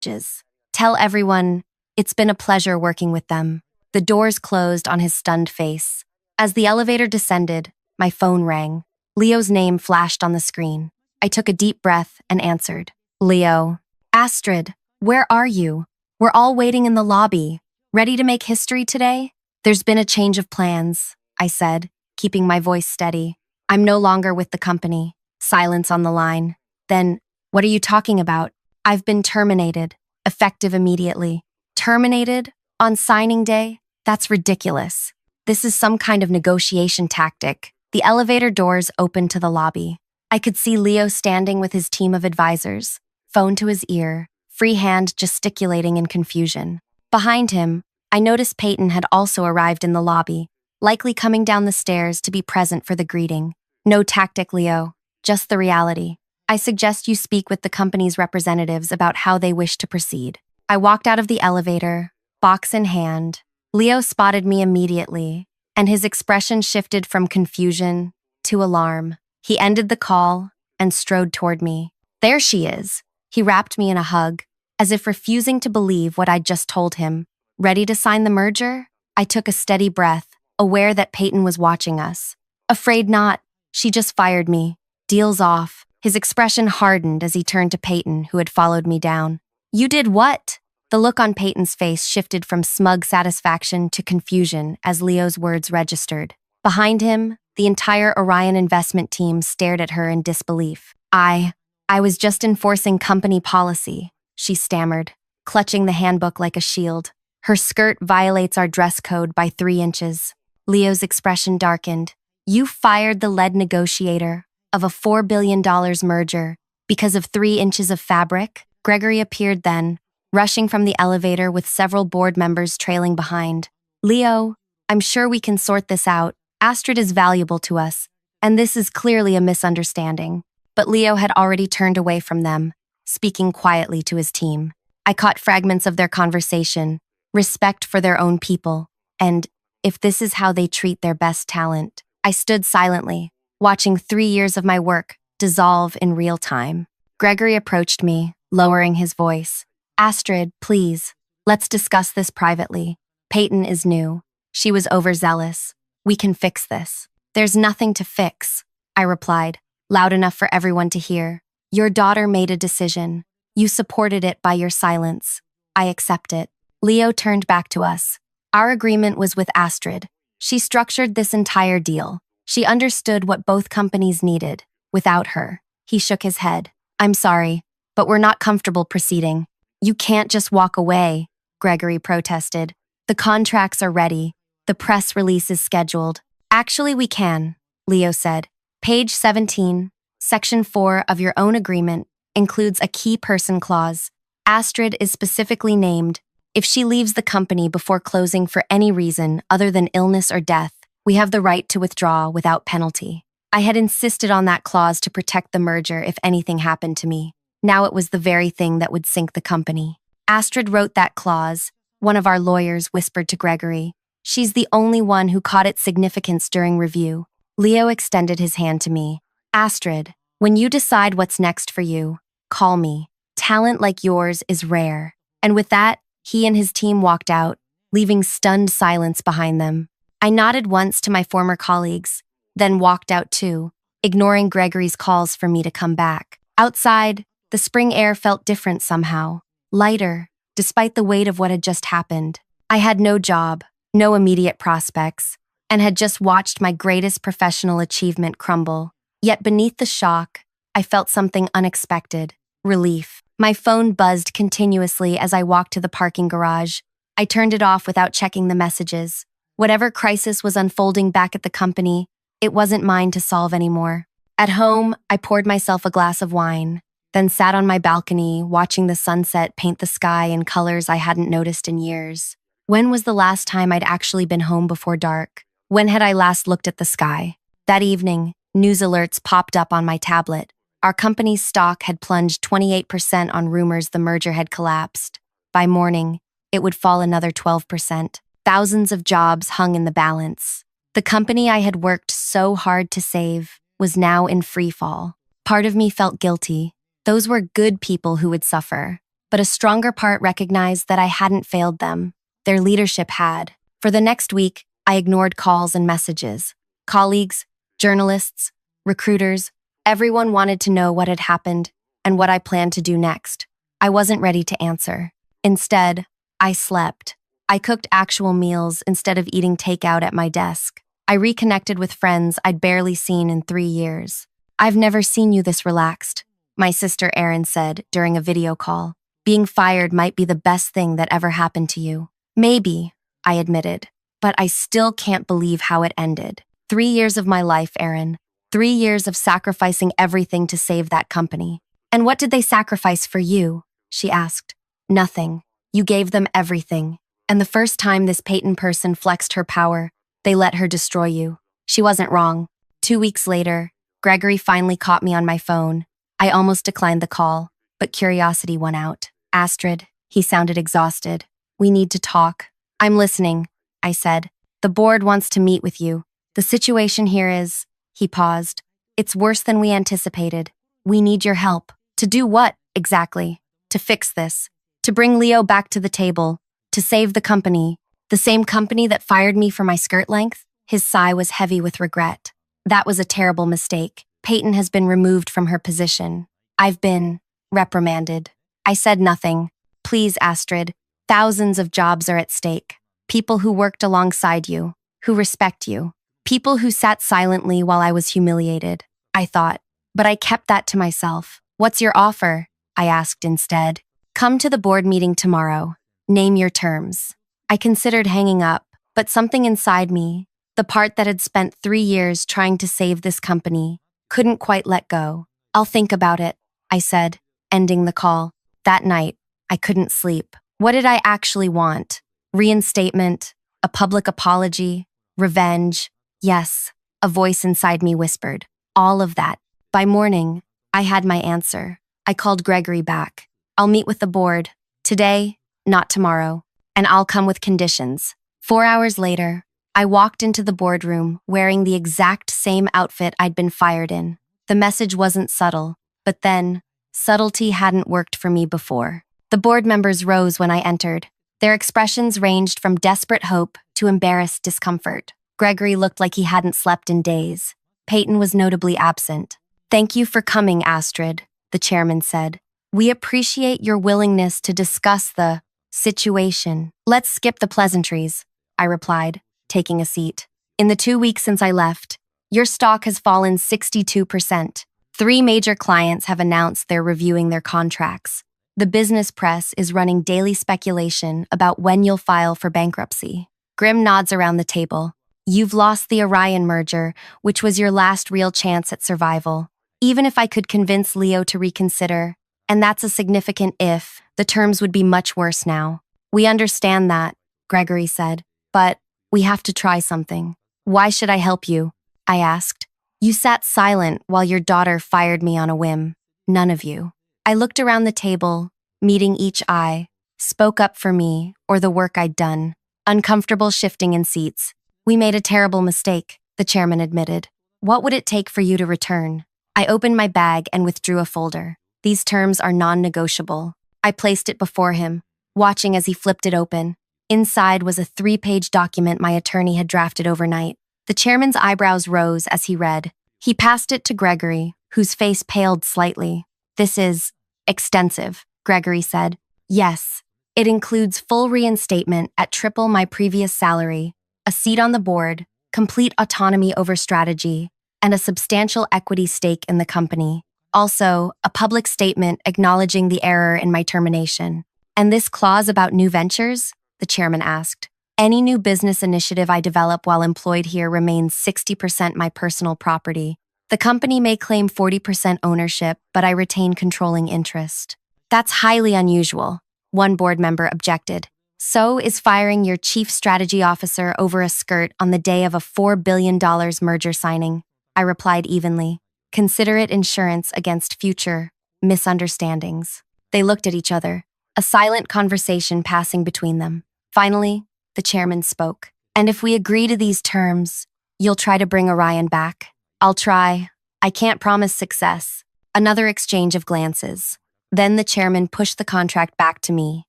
messages. Tell everyone it's been a pleasure working with them. The doors closed on his stunned face. As the elevator descended, my phone rang. Leo's name flashed on the screen. I took a deep breath and answered. Leo. Astrid, where are you? We're all waiting in the lobby. Ready to make history today? There's been a change of plans, I said, keeping my voice steady. I'm no longer with the company. Silence on the line. Then, what are you talking about? I've been terminated, effective immediately. Terminated? On signing day? That's ridiculous. This is some kind of negotiation tactic. The elevator doors opened to the lobby. I could see Leo standing with his team of advisors, phone to his ear, free hand gesticulating in confusion. Behind him, I noticed Peyton had also arrived in the lobby, likely coming down the stairs to be present for the greeting. No tactic, Leo, just the reality. I suggest you speak with the company's representatives about how they wish to proceed. I walked out of the elevator, box in hand. Leo spotted me immediately, and his expression shifted from confusion to alarm. He ended the call and strode toward me. There she is. He wrapped me in a hug, as if refusing to believe what I'd just told him. Ready to sign the merger? I took a steady breath, aware that Peyton was watching us. Afraid not. She just fired me. Deal's off. His expression hardened as he turned to Peyton, who had followed me down. You did what? The look on Peyton's face shifted from smug satisfaction to confusion as Leo's words registered. Behind him, the entire Orion investment team stared at her in disbelief. I was just enforcing company policy, she stammered, clutching the handbook like a shield. Her skirt violates our dress code by 3 inches. Leo's expression darkened. You fired the lead negotiator of a $4 billion merger because of 3 inches of fabric? Gregory appeared then, rushing from the elevator with several board members trailing behind. Leo, I'm sure we can sort this out. Astrid is valuable to us, and this is clearly a misunderstanding. But Leo had already turned away from them, speaking quietly to his team. I caught fragments of their conversation, respect for their own people, and if this is how they treat their best talent. I stood silently, watching 3 years of my work dissolve in real time. Gregory approached me, lowering his voice. Astrid, please, let's discuss this privately. Peyton is new. She was overzealous. We can fix this. There's nothing to fix, I replied, loud enough for everyone to hear. Your daughter made a decision. You supported it by your silence. I accept it. Leo turned back to us. Our agreement was with Astrid. She structured this entire deal. She understood what both companies needed. Without her, he shook his head. I'm sorry, but we're not comfortable proceeding. You can't just walk away, Gregory protested. The contracts are ready. The press release is scheduled. Actually, we can, Leo said. Page 17, Section 4 of your own agreement includes a key person clause. Astrid is specifically named. If she leaves the company before closing for any reason other than illness or death, we have the right to withdraw without penalty. I had insisted on that clause to protect the merger if anything happened to me. Now it was the very thing that would sink the company. Astrid wrote that clause, one of our lawyers whispered to Gregory. She's the only one who caught its significance during review. Leo extended his hand to me. Astrid, when you decide what's next for you, call me. Talent like yours is rare. And with that, he and his team walked out, leaving stunned silence behind them. I nodded once to my former colleagues, then walked out too, ignoring Gregory's calls for me to come back. Outside, the spring air felt different somehow, lighter, despite the weight of what had just happened. I had no job, no immediate prospects, and had just watched my greatest professional achievement crumble. Yet beneath the shock, I felt something unexpected, relief. My phone buzzed continuously as I walked to the parking garage. I turned it off without checking the messages. Whatever crisis was unfolding back at the company, it wasn't mine to solve anymore. At home, I poured myself a glass of wine, then sat on my balcony watching the sunset paint the sky in colors I hadn't noticed in years. When was the last time I'd actually been home before dark? When had I last looked at the sky? That evening, news alerts popped up on my tablet. Our company's stock had plunged 28% on rumors the merger had collapsed. By morning, it would fall another 12%. Thousands of jobs hung in the balance. The company I had worked so hard to save was now in free fall. Part of me felt guilty. Those were good people who would suffer. but a stronger part recognized that I hadn't failed them. Their leadership had. For the next week, I ignored calls and messages. Colleagues, journalists, recruiters, everyone wanted to know what had happened and what I planned to do next. I wasn't ready to answer. Instead, I slept. I cooked actual meals instead of eating takeout at my desk. I reconnected with friends I'd barely seen in 3 years. "I've never seen you this relaxed," my sister Erin said during a video call. "Being fired might be the best thing that ever happened to you." "Maybe," I admitted, "but I still can't believe how it ended. 3 years of my life, Erin. 3 years of sacrificing everything to save that company." "And what did they sacrifice for you?" she asked. "Nothing. You gave them everything. And the first time this Peyton person flexed her power, they let her destroy you." She wasn't wrong. 2 weeks later, Gregory finally caught me on my phone. I almost declined the call, but curiosity won out. "Astrid," he sounded exhausted. "We need to talk." "I'm listening," I said. "The board wants to meet with you. The situation here is—" He paused. "It's worse than we anticipated. We need your help." "To do what, exactly?" "To fix this. To bring Leo back to the table. To save the company. The same company that fired me for my skirt length." His sigh was heavy with regret. "That was a terrible mistake. Peyton has been removed from her position. I've been reprimanded." I said nothing. "Please, Astrid. Thousands of jobs are at stake. People who worked alongside you, who respect you. People who sat silently while I was humiliated," I thought. But I kept that to myself. "What's your offer?" I asked instead. "Come to the board meeting tomorrow. Name your terms." I considered hanging up, but something inside me, the part that had spent 3 years trying to save this company, couldn't quite let go. "I'll think about it," I said, ending the call. That night, I couldn't sleep. What did I actually want? Reinstatement? A public apology? Revenge? Yes, a voice inside me whispered. All of that. By morning, I had my answer. I called Gregory back. "I'll meet with the board. Today, not tomorrow. And I'll come with conditions." 4 hours later, I walked into the boardroom wearing the exact same outfit I'd been fired in. The message wasn't subtle, but then, subtlety hadn't worked for me before. The board members rose when I entered. Their expressions ranged from desperate hope to embarrassed discomfort. Gregory looked like he hadn't slept in days. Peyton was notably absent. "Thank you for coming, Astrid," the chairman said. "We appreciate your willingness to discuss the situation." "Let's skip the pleasantries," I replied, taking a seat. "In the 2 weeks since I left, your stock has fallen 62%. 3 major clients have announced they're reviewing their contracts. The business press is running daily speculation about when you'll file for bankruptcy." Grim nods around the table. "You've lost the Orion merger, which was your last real chance at survival. Even if I could convince Leo to reconsider, and that's a significant if, the terms would be much worse now." "We understand that," Gregory said, "but we have to try something." "Why should I help you?" I asked. "You sat silent while your daughter fired me on a whim. None of you." I looked around the table, meeting each eye, spoke up for me or the work I'd done. Uncomfortable shifting in seats. "We made a terrible mistake," the chairman admitted. "What would it take for you to return?" I opened my bag and withdrew a folder. "These terms are non-negotiable." I placed it before him, watching as he flipped it open. Inside was a 3-page document my attorney had drafted overnight. The chairman's eyebrows rose as he read. He passed it to Gregory, whose face paled slightly. "This is extensive," Gregory said. "Yes, it includes full reinstatement at triple my previous salary, a seat on the board, complete autonomy over strategy, and a substantial equity stake in the company. Also, a public statement acknowledging the error in my termination." "And this clause about new ventures?" the chairman asked. "Any new business initiative I develop while employed here remains 60% my personal property. The company may claim 40% ownership, but I retain controlling interest." "That's highly unusual," one board member objected. "So is firing your chief strategy officer over a skirt on the day of a $4 billion merger signing," I replied evenly. "Consider it insurance against future misunderstandings." They looked at each other, a silent conversation passing between them. Finally, the chairman spoke. "And if we agree to these terms, you'll try to bring Orion back?" "I'll try. I can't promise success." Another exchange of glances. Then the chairman pushed the contract back to me,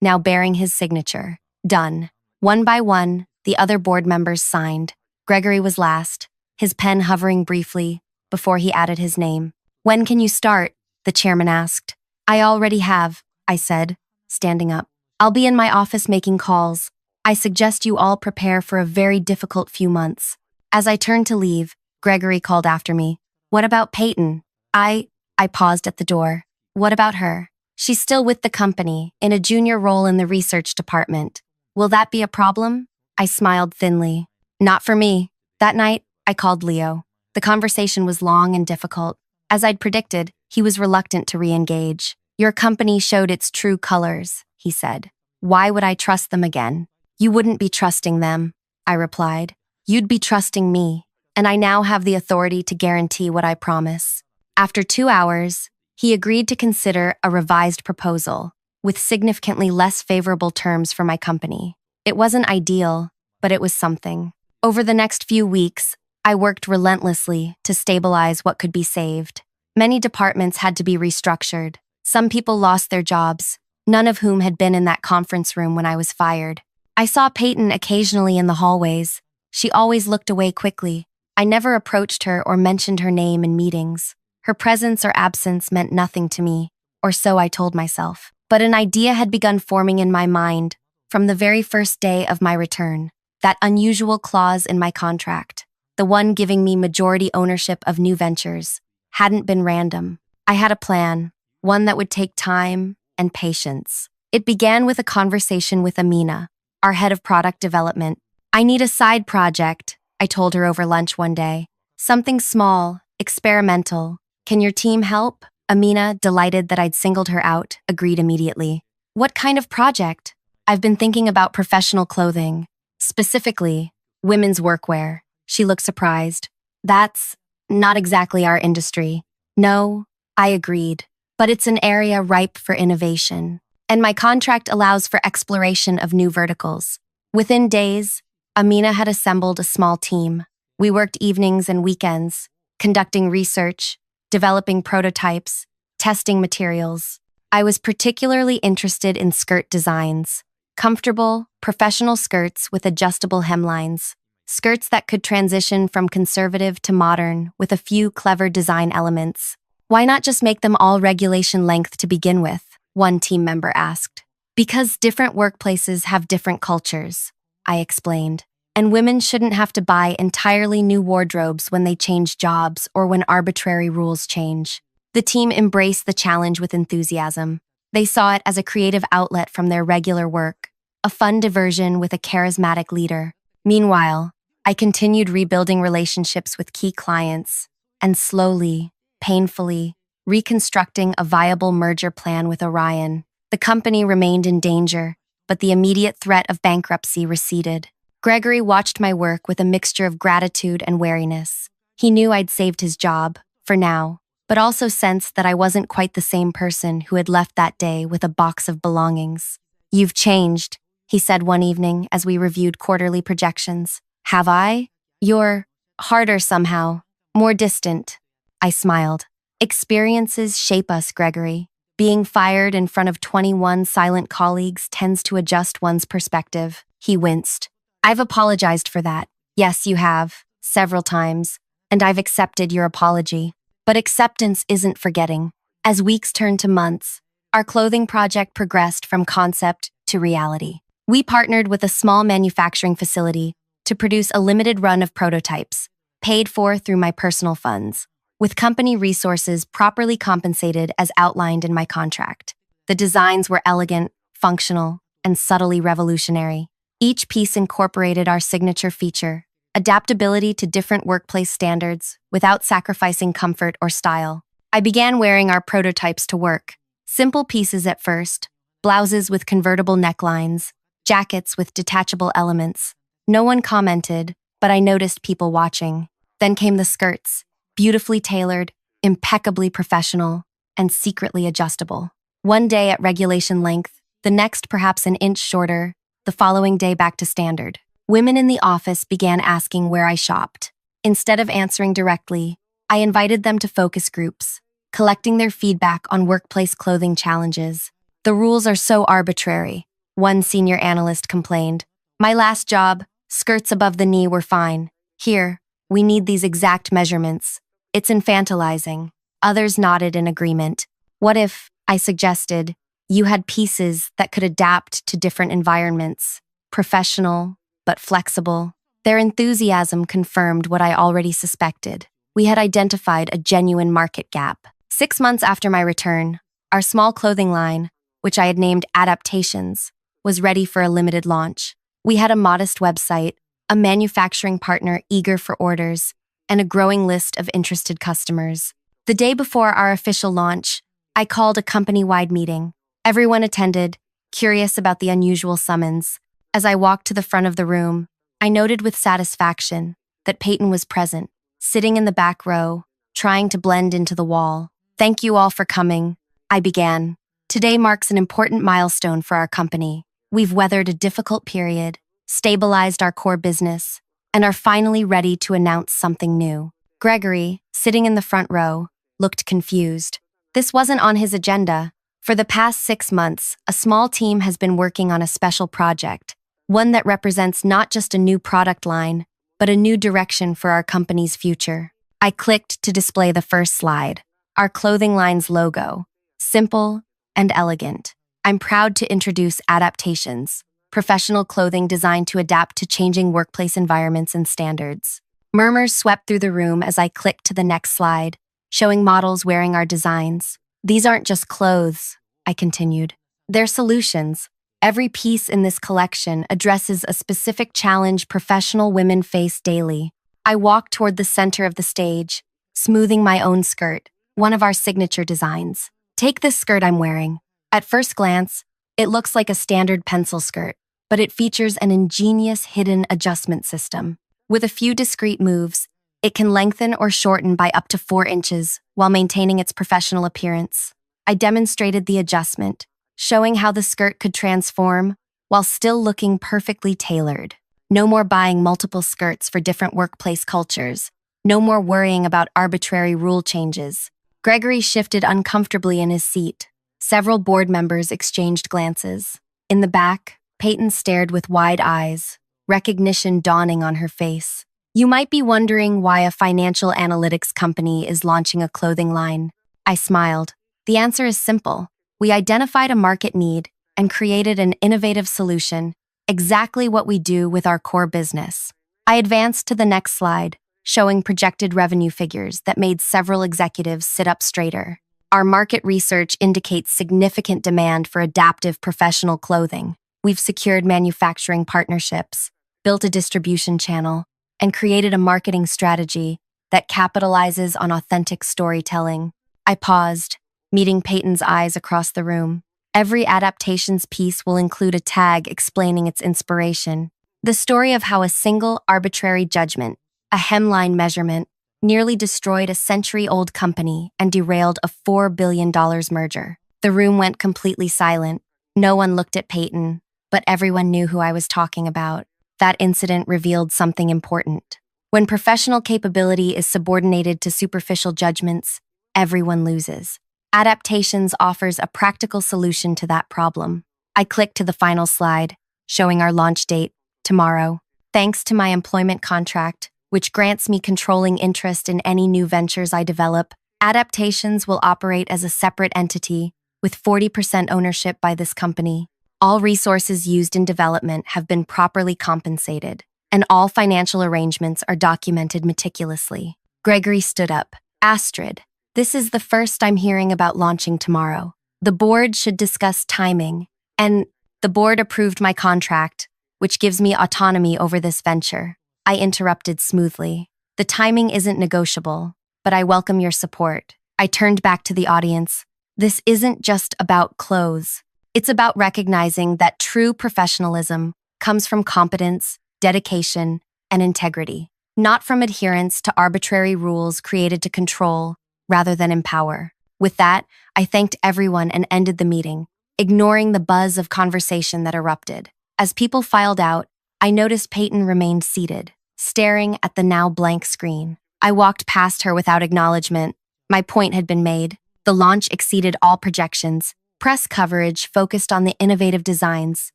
now bearing his signature. Done. One by one, the other board members signed. Gregory was last, his pen hovering briefly before he added his name. When can you start? The chairman asked. I already have, I said, standing up. I'll be in my office making calls. I suggest you all prepare for a very difficult few months. As I turned to leave, Gregory called after me. What about Peyton? I paused at the door. What about her? She's still with the company, in a junior role in the research department. Will that be a problem? I smiled thinly. Not for me. That night, I called Leo. The conversation was long and difficult. As I'd predicted, he was reluctant to re-engage. Your company showed its true colors, he said. Why would I trust them again? You wouldn't be trusting them, I replied. You'd be trusting me, and I now have the authority to guarantee what I promise. After 2 hours, he agreed to consider a revised proposal, with significantly less favorable terms for my company. It wasn't ideal, but it was something. Over the next few weeks, I worked relentlessly to stabilize what could be saved. Many departments had to be restructured. Some people lost their jobs, none of whom had been in that conference room when I was fired. I saw Peyton occasionally in the hallways. She always looked away quickly. I never approached her or mentioned her name in meetings. Her presence or absence meant nothing to me, or so I told myself. But an idea had begun forming in my mind from the very first day of my return. That unusual clause in my contract, the one giving me majority ownership of new ventures, hadn't been random. I had a plan, one that would take time and patience. It began with a conversation with Amina, our head of product development. I need a side project, I told her over lunch one day. Something small, experimental. Can your team help? Amina, delighted that I'd singled her out, agreed immediately. What kind of project? I've been thinking about professional clothing. Specifically, women's workwear. She looked surprised. That's not exactly our industry. No, I agreed. But it's an area ripe for innovation. And my contract allows for exploration of new verticals. Within days, Amina had assembled a small team. We worked evenings and weekends, conducting research, developing prototypes, testing materials. I was particularly interested in skirt designs. Comfortable, professional skirts with adjustable hemlines. Skirts that could transition from conservative to modern with a few clever design elements. Why not just make them all regulation length to begin with? One team member asked. Because different workplaces have different cultures, I explained. And women shouldn't have to buy entirely new wardrobes when they change jobs or when arbitrary rules change. The team embraced the challenge with enthusiasm. They saw it as a creative outlet from their regular work, a fun diversion with a charismatic leader. Meanwhile, I continued rebuilding relationships with key clients and slowly, painfully, reconstructing a viable merger plan with Orion. The company remained in danger, but the immediate threat of bankruptcy receded. Gregory watched my work with a mixture of gratitude and wariness. He knew I'd saved his job, for now, but also sensed that I wasn't quite the same person who had left that day with a box of belongings. You've changed, he said one evening as we reviewed quarterly projections. Have I? You're harder somehow, more distant. I smiled. Experiences shape us, Gregory. Being fired in front of 21 silent colleagues tends to adjust one's perspective. He winced. I've apologized for that. Yes, you have, several times, and I've accepted your apology. But acceptance isn't forgetting. As weeks turned to months, our clothing project progressed from concept to reality. We partnered with a small manufacturing facility to produce a limited run of prototypes, paid for through my personal funds, with company resources properly compensated as outlined in my contract. The designs were elegant, functional, and subtly revolutionary. Each piece incorporated our signature feature, adaptability to different workplace standards without sacrificing comfort or style. I began wearing our prototypes to work. Simple pieces at first, blouses with convertible necklines, jackets with detachable elements. No one commented, but I noticed people watching. Then came the skirts, beautifully tailored, impeccably professional, and secretly adjustable. One day at regulation length, the next perhaps an inch shorter, the following day back to standard. Women in the office began asking where I shopped. Instead of answering directly, I invited them to focus groups. collecting their feedback on workplace clothing challenges. The rules are so arbitrary, one senior analyst complained. My last job, skirts above the knee were fine. Here, we need these exact measurements. It's infantilizing. Others nodded in agreement. What if, I suggested, you had pieces that could adapt to different environments, professional, but flexible? Their enthusiasm confirmed what I already suspected. We had identified a genuine market gap. 6 months after my return, our small clothing line, which I had named Adaptations, was ready for a limited launch. We had a modest website, a manufacturing partner eager for orders, and a growing list of interested customers. The day before our official launch, I called a company-wide meeting. Everyone attended, curious about the unusual summons. As I walked to the front of the room, I noted with satisfaction that Peyton was present, sitting in the back row, trying to blend into the wall. Thank you all for coming, I began. Today marks an important milestone for our company. We've weathered a difficult period, stabilized our core business, and are finally ready to announce something new. Gregory, sitting in the front row, looked confused. This wasn't on his agenda. For the past 6 months, a small team has been working on a special project, one that represents not just a new product line, but a new direction for our company's future. I clicked to display the first slide, our clothing line's logo, simple and elegant. I'm proud to introduce Adaptations, professional clothing designed to adapt to changing workplace environments and standards. Murmurs swept through the room as I clicked to the next slide, showing models wearing our designs. These aren't just clothes, I continued. They're solutions. Every piece in this collection addresses a specific challenge professional women face daily. I walked toward the center of the stage, smoothing my own skirt, one of our signature designs. Take this skirt I'm wearing. At first glance, it looks like a standard pencil skirt, but it features an ingenious hidden adjustment system. With a few discrete moves, it can lengthen or shorten by up to 4 inches while maintaining its professional appearance. I demonstrated the adjustment, showing how the skirt could transform while still looking perfectly tailored. No more buying multiple skirts for different workplace cultures. No more worrying about arbitrary rule changes. Gregory shifted uncomfortably in his seat. Several board members exchanged glances. In the back, Peyton stared with wide eyes, recognition dawning on her face. You might be wondering why a financial analytics company is launching a clothing line. I smiled. The answer is simple. We identified a market need and created an innovative solution, exactly what we do with our core business. I advanced to the next slide, showing projected revenue figures that made several executives sit up straighter. Our market research indicates significant demand for adaptive professional clothing. We've secured manufacturing partnerships, built a distribution channel, and created a marketing strategy that capitalizes on authentic storytelling. I paused, meeting Peyton's eyes across the room. Every Adaptations piece will include a tag explaining its inspiration. The story of how a single arbitrary judgment, a hemline measurement, nearly destroyed a century-old company and derailed a $4 billion merger. The room went completely silent. No one looked at Peyton, but everyone knew who I was talking about. That incident revealed something important. When professional capability is subordinated to superficial judgments, everyone loses. Adaptations offers a practical solution to that problem. I clicked to the final slide, showing our launch date, tomorrow. Thanks to my employment contract, which grants me controlling interest in any new ventures I develop, Adaptations will operate as a separate entity, with 40% ownership by this company. All resources used in development have been properly compensated, and all financial arrangements are documented meticulously. Gregory stood up. Astrid, this is the first I'm hearing about launching tomorrow. The board should discuss timing, and the board approved my contract, which gives me autonomy over this venture. I interrupted smoothly. The timing isn't negotiable, but I welcome your support. I turned back to the audience. This isn't just about clothes. It's about recognizing that true professionalism comes from competence, dedication, and integrity, not from adherence to arbitrary rules created to control rather than empower. With that, I thanked everyone and ended the meeting, ignoring the buzz of conversation that erupted. As people filed out, I noticed Peyton remained seated, staring at the now blank screen. I walked past her without acknowledgement, My point had been made. The launch exceeded all projections. Press coverage focused on the innovative designs,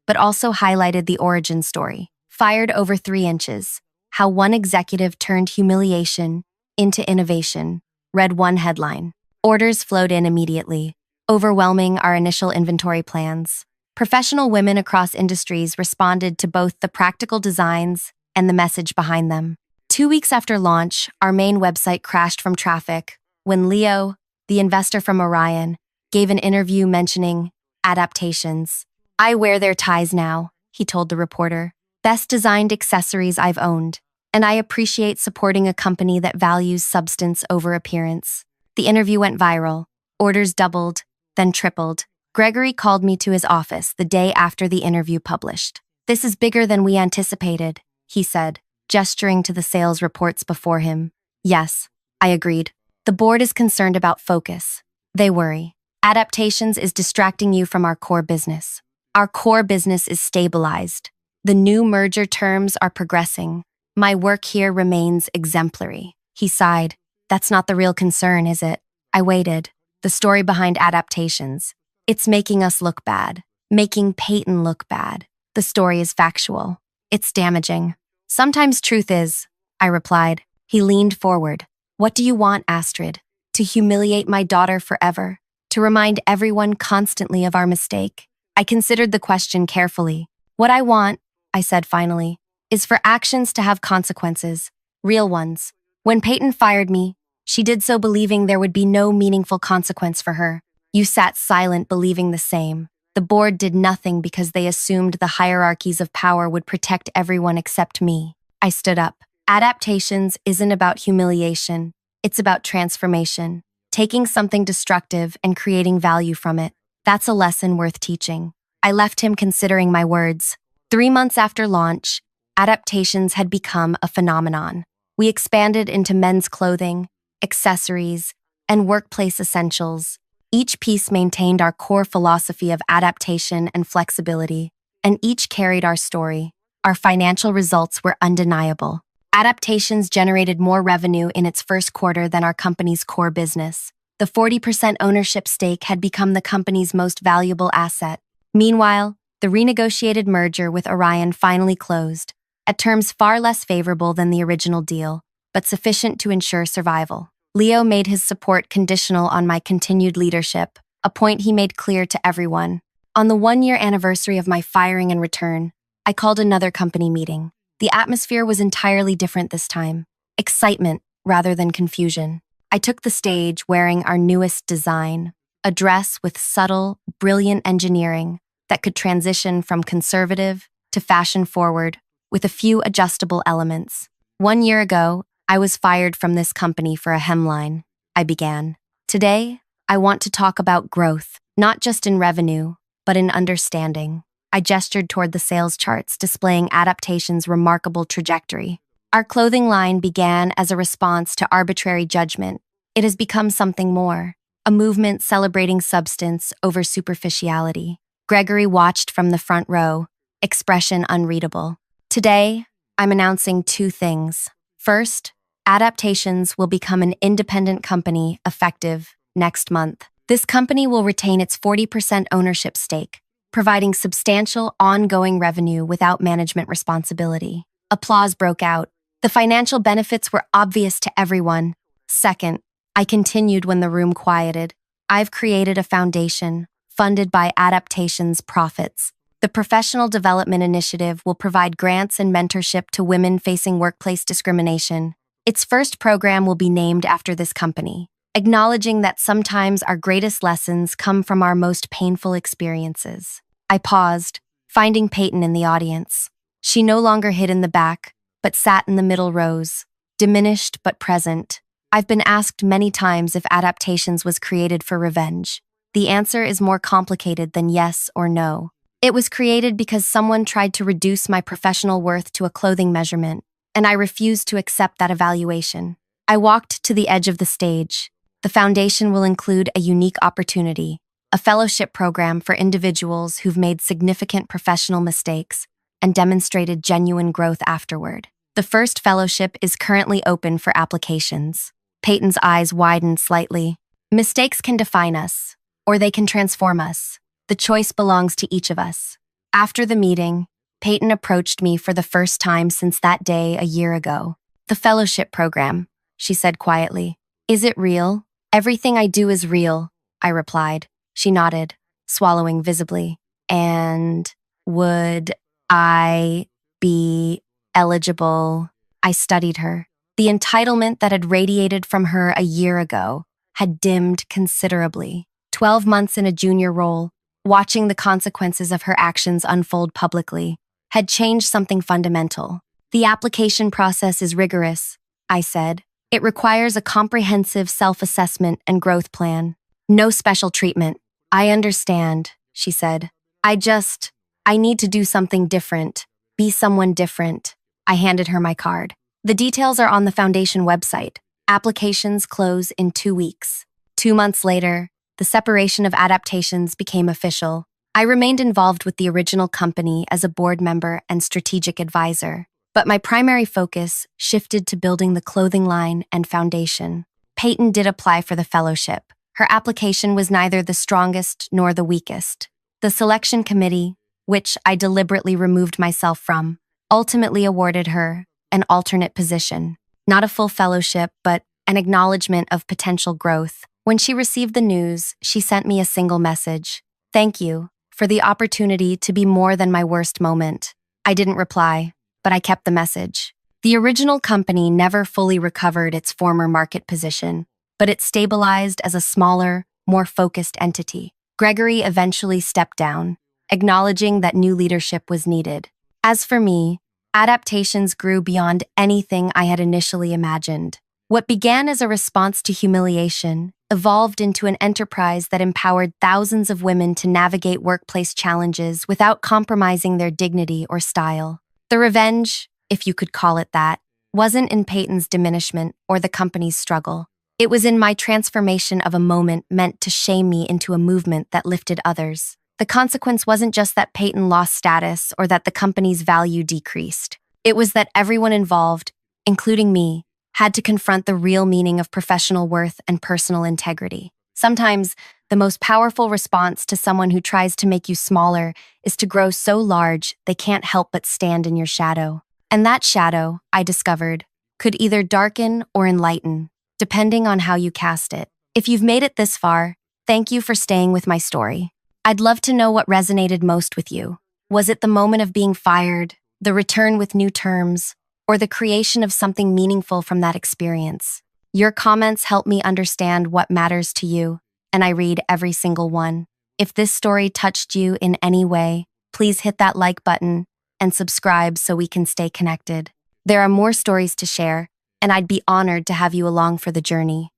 but also highlighted the origin story. Fired over 3 inches. How one executive turned humiliation into innovation, read one headline. Orders flowed in immediately, overwhelming our initial inventory plans. Professional women across industries responded to both the practical designs and the message behind them. 2 weeks after launch, our main website crashed from traffic when Leo, the investor from Orion, gave an interview mentioning adaptations. "I wear their ties now," he told the reporter. "Best designed accessories I've owned, and I appreciate supporting a company that values substance over appearance." The interview went viral. Orders doubled, then tripled. Gregory called me to his office the day after the interview published. "This is bigger than we anticipated," he said, gesturing to the sales reports before him. "Yes," I agreed. "The board is concerned about focus. They worry. Adaptations is distracting you from our core business. Our core business is stabilized. The new merger terms are progressing. My work here remains exemplary." He sighed. "That's not the real concern, is it?" I waited. "The story behind adaptations. It's making us look bad. Making Peyton look bad. The story is factual. It's damaging." "Sometimes truth is," I replied. He leaned forward. "What do you want, Astrid? To humiliate my daughter forever? To remind everyone constantly of our mistake?" I considered the question carefully. "What I want," I said finally, "is for actions to have consequences. Real ones. When Peyton fired me, she did so believing there would be no meaningful consequence for her. You sat silent believing the same. The board did nothing because they assumed the hierarchies of power would protect everyone except me." I stood up. "Adaptations isn't about humiliation. It's about transformation. Taking something destructive and creating value from it. That's a lesson worth teaching." I left him considering my words. 3 months after launch, Adaptations had become a phenomenon. We expanded into men's clothing, accessories, and workplace essentials. Each piece maintained our core philosophy of adaptation and flexibility, and each carried our story. Our financial results were undeniable. Adaptations generated more revenue in its first quarter than our company's core business. The 40% ownership stake had become the company's most valuable asset. Meanwhile, the renegotiated merger with Orion finally closed, at terms far less favorable than the original deal, but sufficient to ensure survival. Leo made his support conditional on my continued leadership, a point he made clear to everyone. On the 1-year anniversary of my firing and return, I called another company meeting. The atmosphere was entirely different this time. Excitement rather than confusion. I took the stage wearing our newest design, a dress with subtle, brilliant engineering that could transition from conservative to fashion-forward with a few adjustable elements. 1 year ago, I was fired from this company for a hemline. I began. Today, I want to talk about growth, not just in revenue, but in understanding. I gestured toward the sales charts displaying Adaptation's remarkable trajectory. Our clothing line began as a response to arbitrary judgment. It has become something more, a movement celebrating substance over superficiality. Gregory watched from the front row, expression unreadable. Today, I'm announcing 2 things. First, Adaptations will become an independent company effective next month. This company will retain its 40% ownership stake, providing substantial ongoing revenue without management responsibility. Applause broke out. The financial benefits were obvious to everyone. Second, I continued when the room quieted. I've created a foundation, funded by Adaptations profits. The Professional Development Initiative will provide grants and mentorship to women facing workplace discrimination. Its first program will be named after this company, acknowledging that sometimes our greatest lessons come from our most painful experiences. I paused, finding Peyton in the audience. She no longer hid in the back, but sat in the middle rows, diminished but present. I've been asked many times if Adaptations was created for revenge. The answer is more complicated than yes or no. It was created because someone tried to reduce my professional worth to a clothing measurement, and I refused to accept that evaluation. I walked to the edge of the stage. The foundation will include a unique opportunity, a fellowship program for individuals who've made significant professional mistakes and demonstrated genuine growth afterward. The first fellowship is currently open for applications. Peyton's eyes widened slightly. Mistakes can define us, or they can transform us. The choice belongs to each of us. After the meeting, Peyton approached me for the first time since that day a year ago. The fellowship program, she said quietly. Is it real? Everything I do is real, I replied. She nodded, swallowing visibly. And would I be eligible? I studied her. The entitlement that had radiated from her a year ago had dimmed considerably. 12 months in a junior role, watching the consequences of her actions unfold publicly, had changed something fundamental. The application process is rigorous, I said. It requires a comprehensive self-assessment and growth plan. No special treatment. I understand, she said. I need to do something different, be someone different. I handed her my card. The details are on the foundation website. Applications close in 2 weeks. 2 months later, the separation of Adaptations became official. I remained involved with the original company as a board member and strategic advisor, but my primary focus shifted to building the clothing line and foundation. Peyton did apply for the fellowship. Her application was neither the strongest nor the weakest. The selection committee, which I deliberately removed myself from, ultimately awarded her an alternate position. Not a full fellowship, but an acknowledgement of potential growth. When she received the news, she sent me a single message. Thank you for the opportunity to be more than my worst moment. I didn't reply, but I kept the message. The original company never fully recovered its former market position, but it stabilized as a smaller, more focused entity. Gregory eventually stepped down, acknowledging that new leadership was needed. As for me, Adaptations grew beyond anything I had initially imagined. What began as a response to humiliation evolved into an enterprise that empowered thousands of women to navigate workplace challenges without compromising their dignity or style. The revenge, if you could call it that, wasn't in Peyton's diminishment or the company's struggle. It was in my transformation of a moment meant to shame me into a movement that lifted others. The consequence wasn't just that Peyton lost status or that the company's value decreased. It was that everyone involved, including me, had to confront the real meaning of professional worth and personal integrity. Sometimes, the most powerful response to someone who tries to make you smaller is to grow so large they can't help but stand in your shadow. And that shadow, I discovered, could either darken or enlighten, depending on how you cast it. If you've made it this far, thank you for staying with my story. I'd love to know what resonated most with you. Was it the moment of being fired, the return with new terms, or the creation of something meaningful from that experience? Your comments help me understand what matters to you, and I read every single one. If this story touched you in any way, please hit that like button and subscribe so we can stay connected. There are more stories to share, and I'd be honored to have you along for the journey.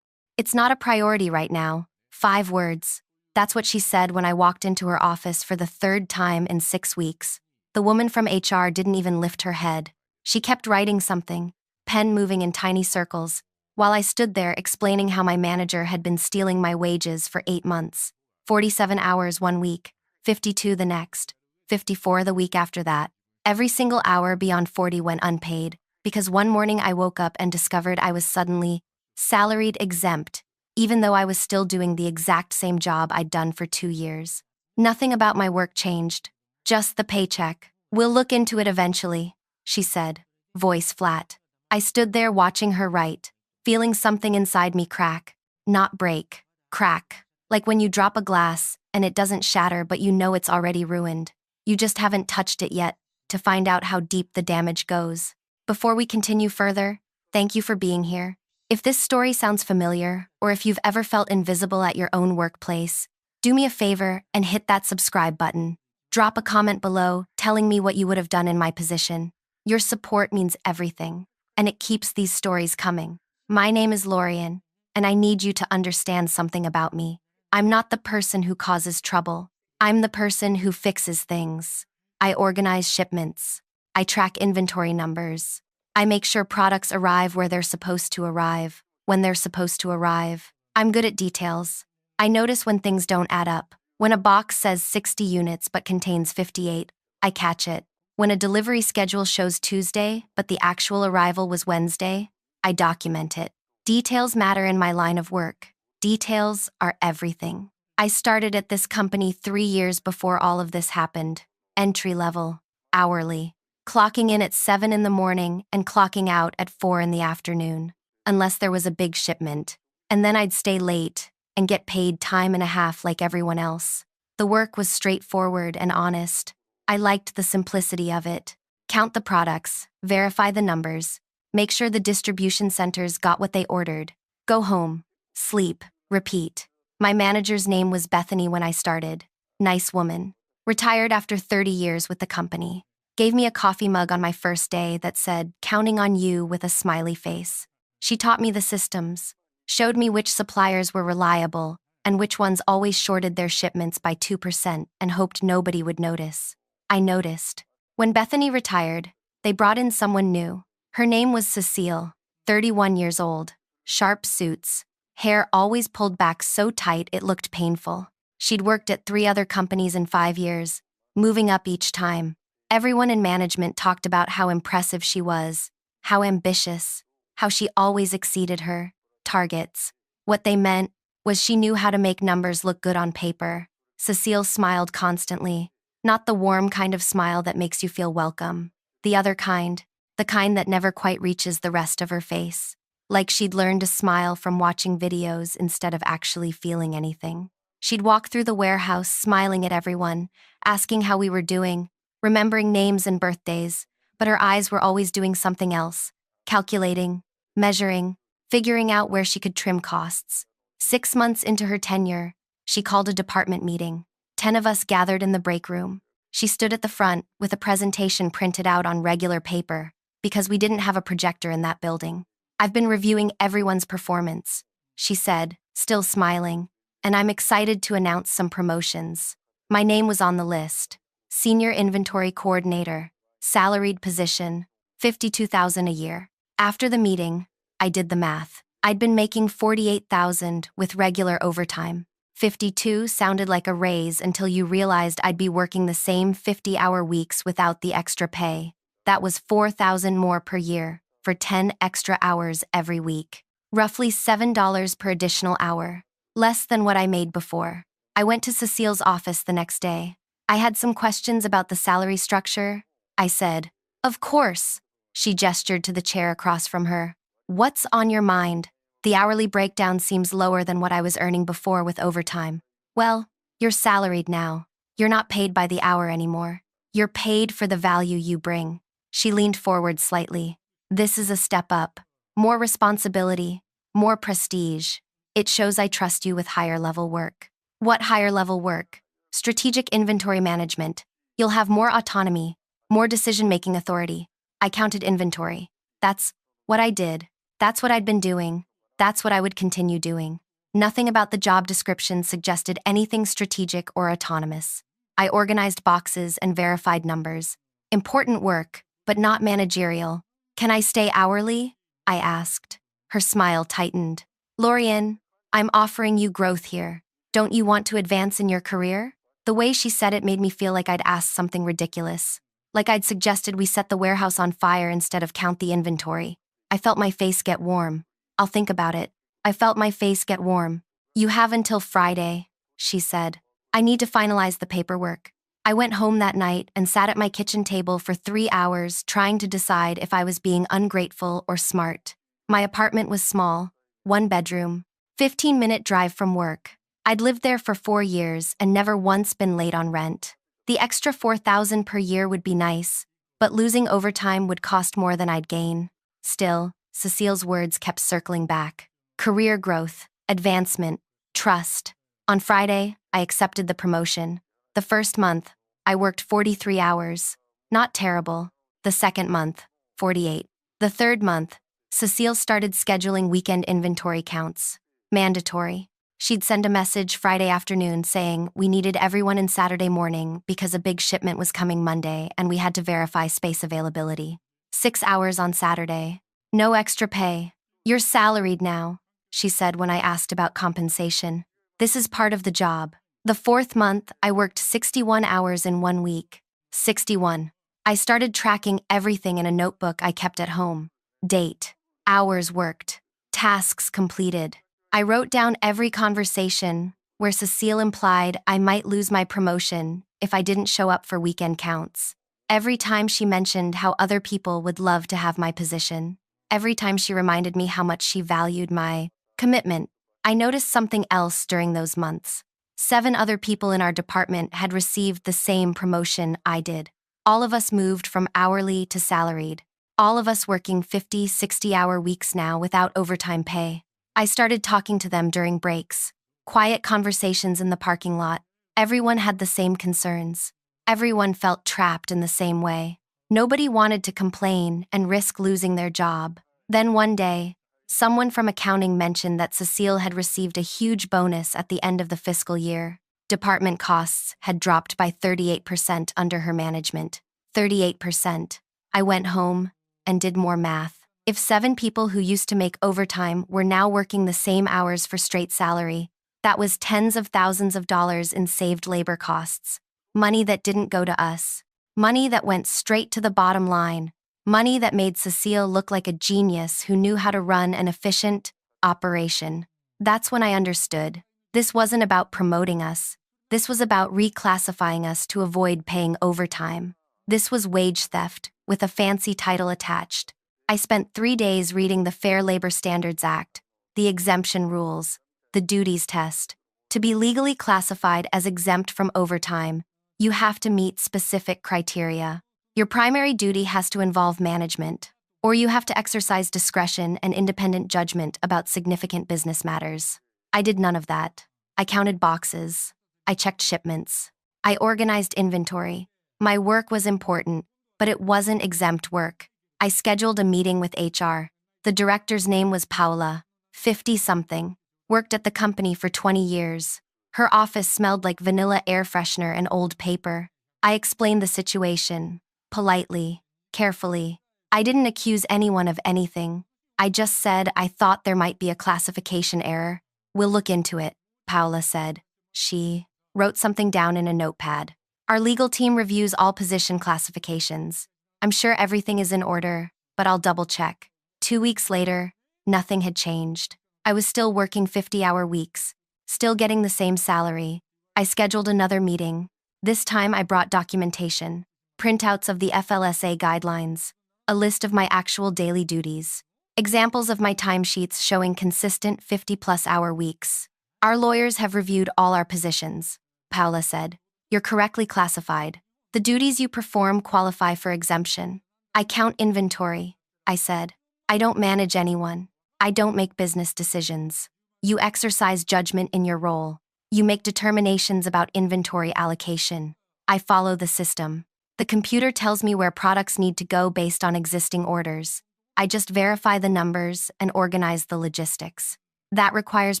It's not a priority right now. 5 words. That's what she said when I walked into her office for the 3rd time in 6 weeks. The woman from HR didn't even lift her head. She kept writing something, pen moving in tiny circles, while I stood there explaining how my manager had been stealing my wages for 8 months. 47 hours one week, 52 the next, 54 the week after that. Every single hour beyond 40 went unpaid, because one morning I woke up and discovered I was suddenly salaried exempt, even though I was still doing the exact same job I'd done for 2 years. Nothing about my work changed, just the paycheck. We'll look into it eventually, she said, voice flat. I stood there watching her write, feeling something inside me crack, not break, crack, like when you drop a glass and it doesn't shatter but you know it's already ruined. You just haven't touched it yet to find out how deep the damage goes. Before we continue further, thank you for being here. If this story sounds familiar, or if you've ever felt invisible at your own workplace, do me a favor and hit that subscribe button. Drop a comment below telling me what you would have done in my position. Your support means everything, and it keeps these stories coming. My name is Lorian, and I need you to understand something about me. I'm not the person who causes trouble. I'm the person who fixes things. I organize shipments. I track inventory numbers. I make sure products arrive where they're supposed to arrive, when they're supposed to arrive. I'm good at details. I notice when things don't add up, When a box says 60 units but contains 58, I catch it. When a delivery schedule shows Tuesday but the actual arrival was Wednesday, I document it. Details matter in my line of work. Details are everything. I started at this company 3 years before all of this happened. Entry level, hourly, clocking in at 7 in the morning and clocking out at 4 in the afternoon, unless there was a big shipment. And then I'd stay late and get paid time and a half like everyone else. The work was straightforward and honest. I liked the simplicity of it. Count the products, verify the numbers, make sure the distribution centers got what they ordered, go home, sleep, repeat. My manager's name was Bethany when I started. Nice woman. Retired after 30 years with the company. Gave me a coffee mug on my first day that said, "Counting on you," with a smiley face. She taught me the systems, showed me which suppliers were reliable and which ones always shorted their shipments by 2% and hoped nobody would notice. I noticed. When Bethany retired, they brought in someone new. Her name was Cecile, 31 years old. Sharp suits, hair always pulled back so tight it looked painful. She'd worked at 3 other companies in 5 years, moving up each time. Everyone in management talked about how impressive she was, how ambitious, how she always exceeded her targets. What they meant was she knew how to make numbers look good on paper. Cecile smiled constantly, not the warm kind of smile that makes you feel welcome. The other kind, the kind that never quite reaches the rest of her face. Like she'd learned to smile from watching videos instead of actually feeling anything. She'd walk through the warehouse smiling at everyone, asking how we were doing, remembering names and birthdays, but her eyes were always doing something else, calculating, measuring, figuring out where she could trim costs. 6 months into her tenure, she called a department meeting. 10 of us gathered in the break room. She stood at the front with a presentation printed out on regular paper, because we didn't have a projector in that building. "I've been reviewing everyone's performance," she said, still smiling, "and I'm excited to announce some promotions." My name was on the list. Senior Inventory Coordinator, salaried position, $52,000 a year. After the meeting, I did the math. I'd been making $48,000 with regular overtime. 52 sounded like a raise until you realized I'd be working the same 50-hour weeks without the extra pay. That was $4,000 more per year for 10 extra hours every week. Roughly $7 per additional hour, less than what I made before. I went to Cecile's office the next day. I had some questions about the salary structure. I said, "Of course." She gestured to the chair across from her. "What's on your mind?" "The hourly breakdown seems lower than what I was earning before with overtime." "Well, you're salaried now. You're not paid by the hour anymore. You're paid for the value you bring." She leaned forward slightly. "This is a step up. More responsibility, more prestige. It shows I trust you with higher-level work." "What higher-level work?" "Strategic inventory management. You'll have more autonomy, more decision-making authority." I counted inventory. That's what I did. That's what I'd been doing. That's what I would continue doing. Nothing about the job description suggested anything strategic or autonomous. I organized boxes and verified numbers. Important work, but not managerial. "Can I stay hourly?" I asked. Her smile tightened. "Lorian, I'm offering you growth here. Don't you want to advance in your career?" The way she said it made me feel like I'd asked something ridiculous. Like I'd suggested we set the warehouse on fire instead of count the inventory. I felt my face get warm. "I'll think about it." I felt my face get warm. "You have until Friday," she said. "I need to finalize the paperwork." I went home that night and sat at my kitchen table for 3 hours trying to decide if I was being ungrateful or smart. My apartment was small, 1 bedroom, 15-minute drive from work. I'd lived there for 4 years and never once been late on rent. The extra $4,000 per year would be nice, but losing overtime would cost more than I'd gain. Still, Cecile's words kept circling back. Career growth, advancement, trust. On Friday, I accepted the promotion. The first month, I worked 43 hours. Not terrible. The second month, 48. The third month, Cecile started scheduling weekend inventory counts. Mandatory. She'd send a message Friday afternoon saying we needed everyone in Saturday morning because a big shipment was coming Monday and we had to verify space availability. 6 hours on Saturday. No extra pay. "You're salaried now," she said when I asked about compensation. "This is part of the job. The fourth month, I worked 61 hours in 1 week. 61. I started tracking everything in a notebook I kept at home. Date, hours worked, tasks completed. I wrote down every conversation where Cecile implied I might lose my promotion if I didn't show up for weekend counts. Every time she mentioned how other people would love to have my position. Every time she reminded me how much she valued my commitment. I noticed something else during those months. 7 other people in our department had received the same promotion I did. All of us moved from hourly to salaried. All of us working 50, 60-hour weeks now without overtime pay. I started talking to them during breaks. Quiet conversations in the parking lot. Everyone had the same concerns. Everyone felt trapped in the same way. Nobody wanted to complain and risk losing their job. Then one day, someone from accounting mentioned that Cecile had received a huge bonus at the end of the fiscal year. Department costs had dropped by 38% under her management. 38%. I went home and did more math. If 7 people who used to make overtime were now working the same hours for straight salary, that was tens of thousands of dollars in saved labor costs. Money that didn't go to us. Money that went straight to the bottom line. Money that made Cecile look like a genius who knew how to run an efficient operation. That's when I understood. This wasn't about promoting us. This was about reclassifying us to avoid paying overtime. This was wage theft, with a fancy title attached. I spent 3 days reading the Fair Labor Standards Act, the exemption rules, the duties test. To be legally classified as exempt from overtime, you have to meet specific criteria. Your primary duty has to involve management, or you have to exercise discretion and independent judgment about significant business matters. I did none of that. I counted boxes. I checked shipments. I organized inventory. My work was important, but it wasn't exempt work. I scheduled a meeting with HR. The director's name was Paula, 50-something, worked at the company for 20 years. Her office smelled like vanilla air freshener and old paper. I explained the situation, politely, carefully. I didn't accuse anyone of anything. I just said I thought there might be a classification error. We'll look into it, Paula said. She wrote something down in a notepad. Our legal team reviews all position classifications. I'm sure everything is in order, but I'll double-check. 2 weeks later, nothing had changed. I was still working 50-hour weeks, still getting the same salary. I scheduled another meeting. This time I brought documentation, printouts of the FLSA guidelines, a list of my actual daily duties, examples of my timesheets showing consistent 50-plus hour weeks. Our lawyers have reviewed all our positions, Paula said. You're correctly classified. The duties you perform qualify for exemption. I count inventory, I said. I don't manage anyone. I don't make business decisions. You exercise judgment in your role. You make determinations about inventory allocation. I follow the system. The computer tells me where products need to go based on existing orders. I just verify the numbers and organize the logistics. That requires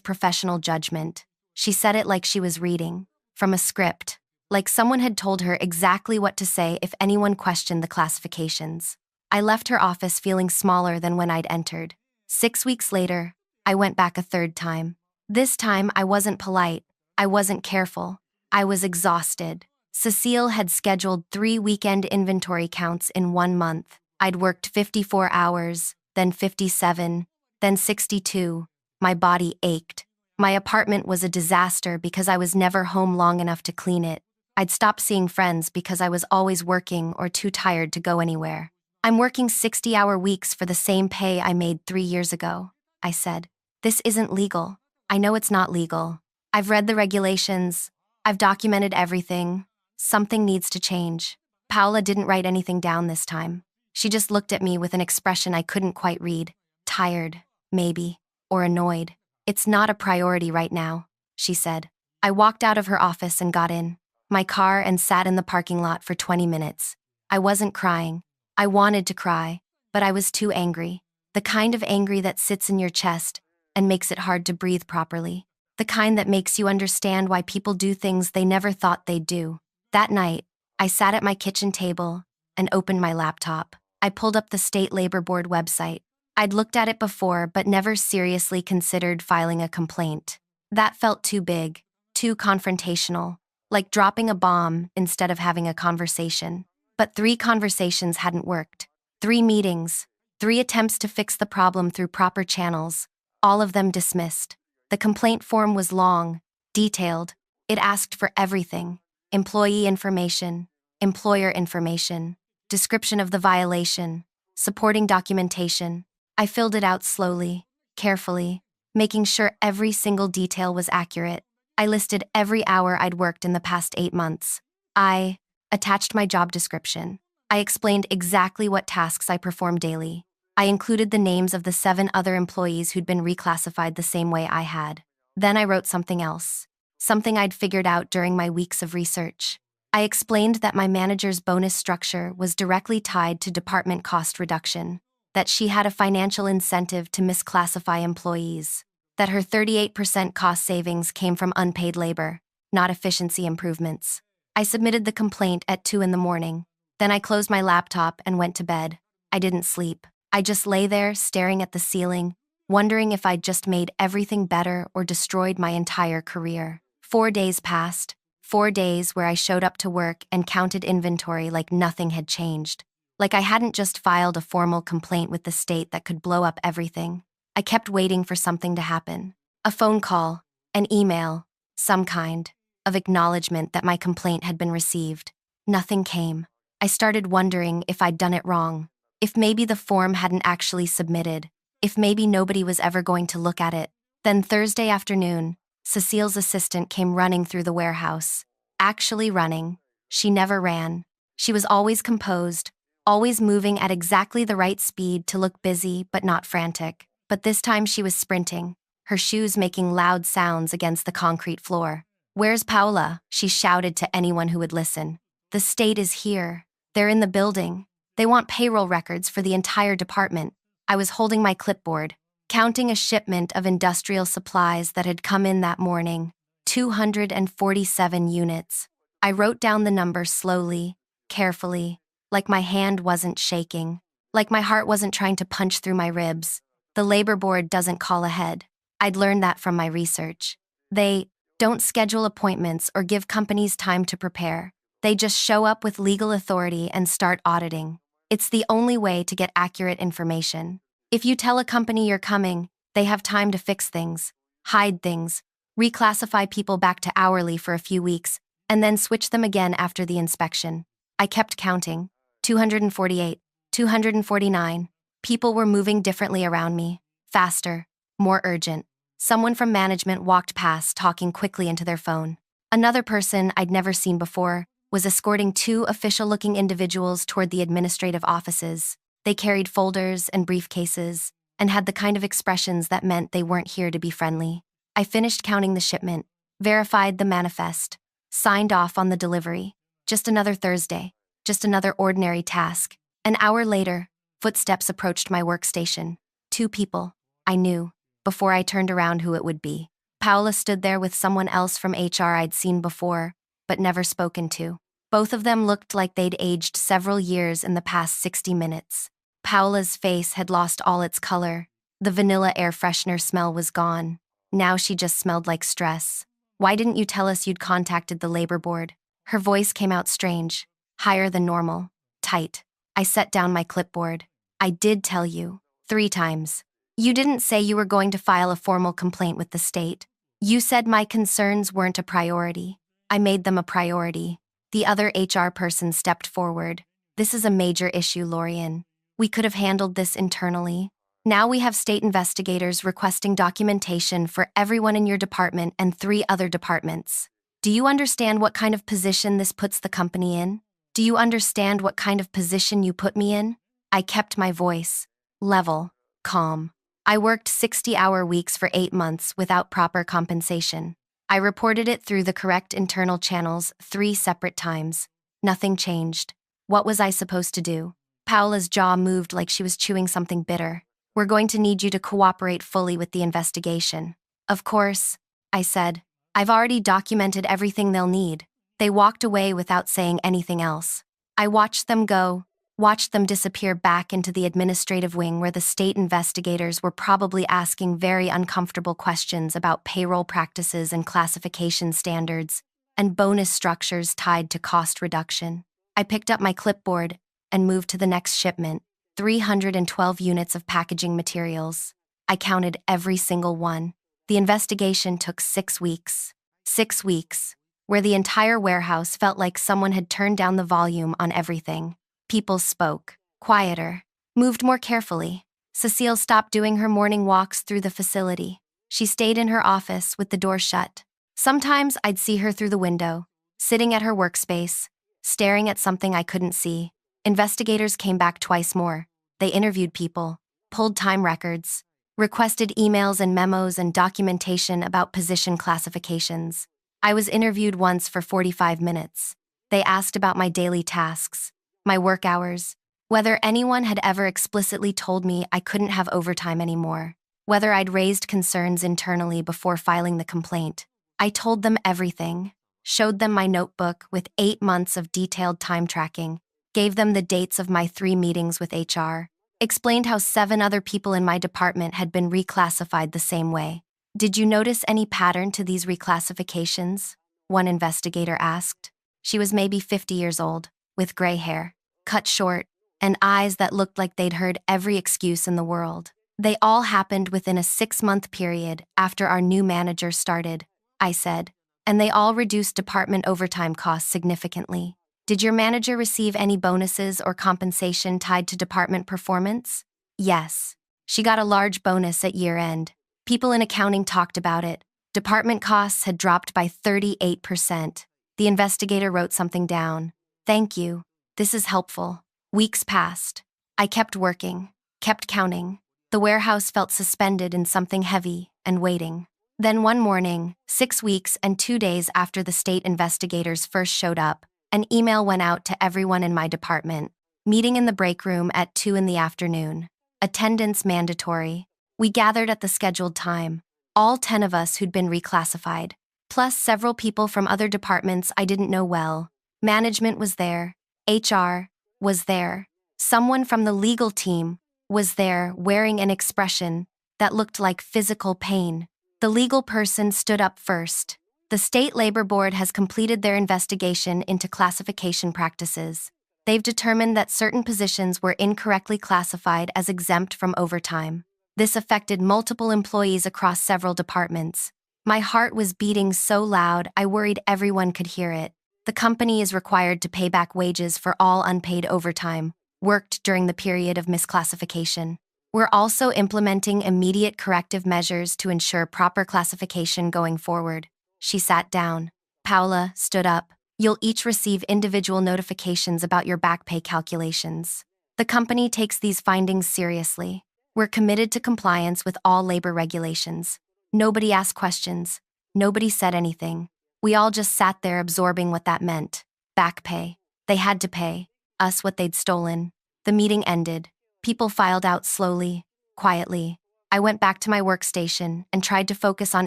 professional judgment. She said it like she was reading from a script, like someone had told her exactly what to say if anyone questioned the classifications. I left her office feeling smaller than when I'd entered. 6 weeks later, I went back a third time. This time, I wasn't polite. I wasn't careful. I was exhausted. Cecile had scheduled 3 weekend inventory counts in 1 month. I'd worked 54 hours, then 57, then 62. My body ached. My apartment was a disaster because I was never home long enough to clean it. I'd stopped seeing friends because I was always working or too tired to go anywhere. I'm working 60-hour weeks for the same pay I made 3 years ago, I said. This isn't legal. I know it's not legal. I've read the regulations. I've documented everything. Something needs to change. Paula didn't write anything down this time. She just looked at me with an expression I couldn't quite read. Tired, maybe, or annoyed. It's not a priority right now, she said. I walked out of her office and got in my car and sat in the parking lot for 20 minutes. I wasn't crying. I wanted to cry, but I was too angry. The kind of angry that sits in your chest and makes it hard to breathe properly. The kind that makes you understand why people do things they never thought they'd do. That night, I sat at my kitchen table and opened my laptop. I pulled up the State Labor Board website. I'd looked at it before but never seriously considered filing a complaint. That felt too big, too confrontational, like dropping a bomb instead of having a conversation. But 3 conversations hadn't worked. 3 meetings, 3 attempts to fix the problem through proper channels, all of them dismissed. The complaint form was long, detailed. It asked for everything: employee information, employer information, description of the violation, supporting documentation. I filled it out slowly, carefully, making sure every single detail was accurate. I listed every hour I'd worked in the past 8 months. I attached my job description. I explained exactly what tasks I performed daily. I included the names of the 7 other employees who'd been reclassified the same way I had. Then I wrote something else, something I'd figured out during my weeks of research. I explained that my manager's bonus structure was directly tied to department cost reduction, that she had a financial incentive to misclassify employees, that her 38% cost savings came from unpaid labor, not efficiency improvements. I submitted the complaint at 2 in the morning. Then I closed my laptop and went to bed. I didn't sleep. I just lay there staring at the ceiling, wondering if I'd just made everything better or destroyed my entire career. 4 days passed, 4 days where I showed up to work and counted inventory like nothing had changed, like I hadn't just filed a formal complaint with the state that could blow up everything. I kept waiting for something to happen. A phone call, an email, some kind of acknowledgement that my complaint had been received. Nothing came. I started wondering if I'd done it wrong, if maybe the form hadn't actually submitted, if maybe nobody was ever going to look at it. Then Thursday afternoon, Cecile's assistant came running through the warehouse. Actually running. She never ran. She was always composed, always moving at exactly the right speed to look busy but not frantic. But this time she was sprinting, her shoes making loud sounds against the concrete floor. "Where's Paula?" she shouted to anyone who would listen. "The state is here. They're in the building. They want payroll records for the entire department." I was holding my clipboard, counting a shipment of industrial supplies that had come in that morning, 247 units. I wrote down the number slowly, carefully, like my hand wasn't shaking, like my heart wasn't trying to punch through my ribs. The labor board doesn't call ahead. I'd learned that from my research. They don't schedule appointments or give companies time to prepare. They just show up with legal authority and start auditing. It's the only way to get accurate information. If you tell a company you're coming, they have time to fix things, hide things, reclassify people back to hourly for a few weeks, and then switch them again after the inspection. I kept counting. 248, 249. People were moving differently around me, faster, more urgent. Someone from management walked past, talking quickly into their phone. Another person I'd never seen before was escorting 2 official-looking individuals toward the administrative offices. They carried folders and briefcases and had the kind of expressions that meant they weren't here to be friendly. I finished counting the shipment, verified the manifest, signed off on the delivery. Just another Thursday, just another ordinary task. An hour later, footsteps approached my workstation. 2 people. I knew, before I turned around, who it would be. Paula stood there with someone else from HR I'd seen before, but never spoken to. Both of them looked like they'd aged several years in the past 60 minutes. Paula's face had lost all its color. The vanilla air freshener smell was gone. Now she just smelled like stress. "Why didn't you tell us you'd contacted the labor board?" Her voice came out strange, higher than normal, tight. I set down my clipboard. "I did tell you, 3 times. You didn't say you were going to file a formal complaint with the state. You said my concerns weren't a priority. I made them a priority." The other HR person stepped forward. "This is a major issue, Lorian. We could have handled this internally. Now we have state investigators requesting documentation for everyone in your department and 3 other departments. Do you understand what kind of position this puts the company in? Do you understand what kind of position you put me in?" I kept my voice level, calm. I worked 60-hour weeks for 8 months without proper compensation. I reported it through the correct internal channels 3 separate times. Nothing changed. What was I supposed to do? Paula's jaw moved like she was chewing something bitter. "We're going to need you to cooperate fully with the investigation." "Of course," I said. "I've already documented everything they'll need." They walked away without saying anything else. I watched them go, watched them disappear back into the administrative wing where the state investigators were probably asking very uncomfortable questions about payroll practices and classification standards, and bonus structures tied to cost reduction. I picked up my clipboard and moved to the next shipment, 312 units of packaging materials. I counted every single one. The investigation took 6 weeks. 6 weeks, where the entire warehouse felt like someone had turned down the volume on everything. People spoke, quieter, moved more carefully. Cecile stopped doing her morning walks through the facility. She stayed in her office with the door shut. Sometimes I'd see her through the window, sitting at her workspace, staring at something I couldn't see. Investigators came back twice more. They interviewed people, pulled time records, requested emails and memos and documentation about position classifications. I was interviewed once for 45 minutes. They asked about my daily tasks, my work hours, whether anyone had ever explicitly told me I couldn't have overtime anymore, whether I'd raised concerns internally before filing the complaint. I told them everything, showed them my notebook with 8 months of detailed time tracking, gave them the dates of my 3 meetings with HR, explained how 7 other people in my department had been reclassified the same way. "Did you notice any pattern to these reclassifications?" one investigator asked. She was maybe 50 years old, with gray hair, cut short, and eyes that looked like they'd heard every excuse in the world. "They all happened within a 6-month period after our new manager started," I said, "and they all reduced department overtime costs significantly." "Did your manager receive any bonuses or compensation tied to department performance?" "Yes. She got a large bonus at year-end. People in accounting talked about it. Department costs had dropped by 38%. The investigator wrote something down. "Thank you. This is helpful." Weeks passed. I kept working, kept counting. The warehouse felt suspended in something heavy and waiting. Then one morning, 6 weeks and 2 days after the state investigators first showed up, an email went out to everyone in my department. Meeting in the break room at 2 in the afternoon. Attendance mandatory. We gathered at the scheduled time. All 10 of us who'd been reclassified, plus several people from other departments I didn't know well. Management was there. HR was there. Someone from the legal team was there wearing an expression that looked like physical pain. The legal person stood up first. "The State Labor Board has completed their investigation into classification practices. They've determined that certain positions were incorrectly classified as exempt from overtime. This affected multiple employees across several departments." My heart was beating so loud I worried everyone could hear it. "The company is required to pay back wages for all unpaid overtime worked during the period of misclassification. We're also implementing immediate corrective measures to ensure proper classification going forward." She sat down. Paula stood up. "You'll each receive individual notifications about your back pay calculations. The company takes these findings seriously. We're committed to compliance with all labor regulations." Nobody asked questions. Nobody said anything. We all just sat there absorbing what that meant. Back pay. They had to pay us what they'd stolen. The meeting ended. People filed out slowly, quietly. I went back to my workstation and tried to focus on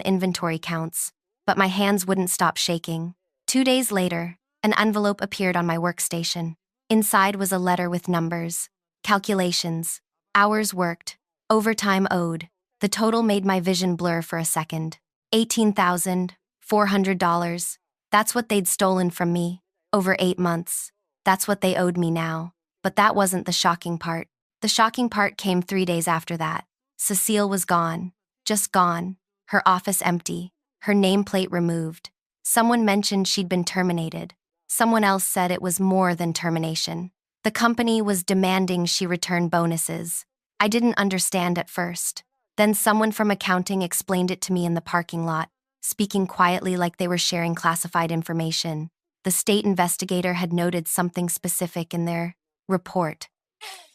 inventory counts, but my hands wouldn't stop shaking. 2 days later, an envelope appeared on my workstation. Inside was a letter with numbers, calculations, hours worked, overtime owed. The total made my vision blur for a second. $18,400. That's what they'd stolen from me. Over 8 months. That's what they owed me now. But that wasn't the shocking part. The shocking part came 3 days after that. Cecile was gone. Just gone. Her office empty. Her nameplate removed. Someone mentioned she'd been terminated. Someone else said it was more than termination. The company was demanding she return bonuses. I didn't understand at first. Then someone from accounting explained it to me in the parking lot, speaking quietly like they were sharing classified information. The state investigator had noted something specific in their report.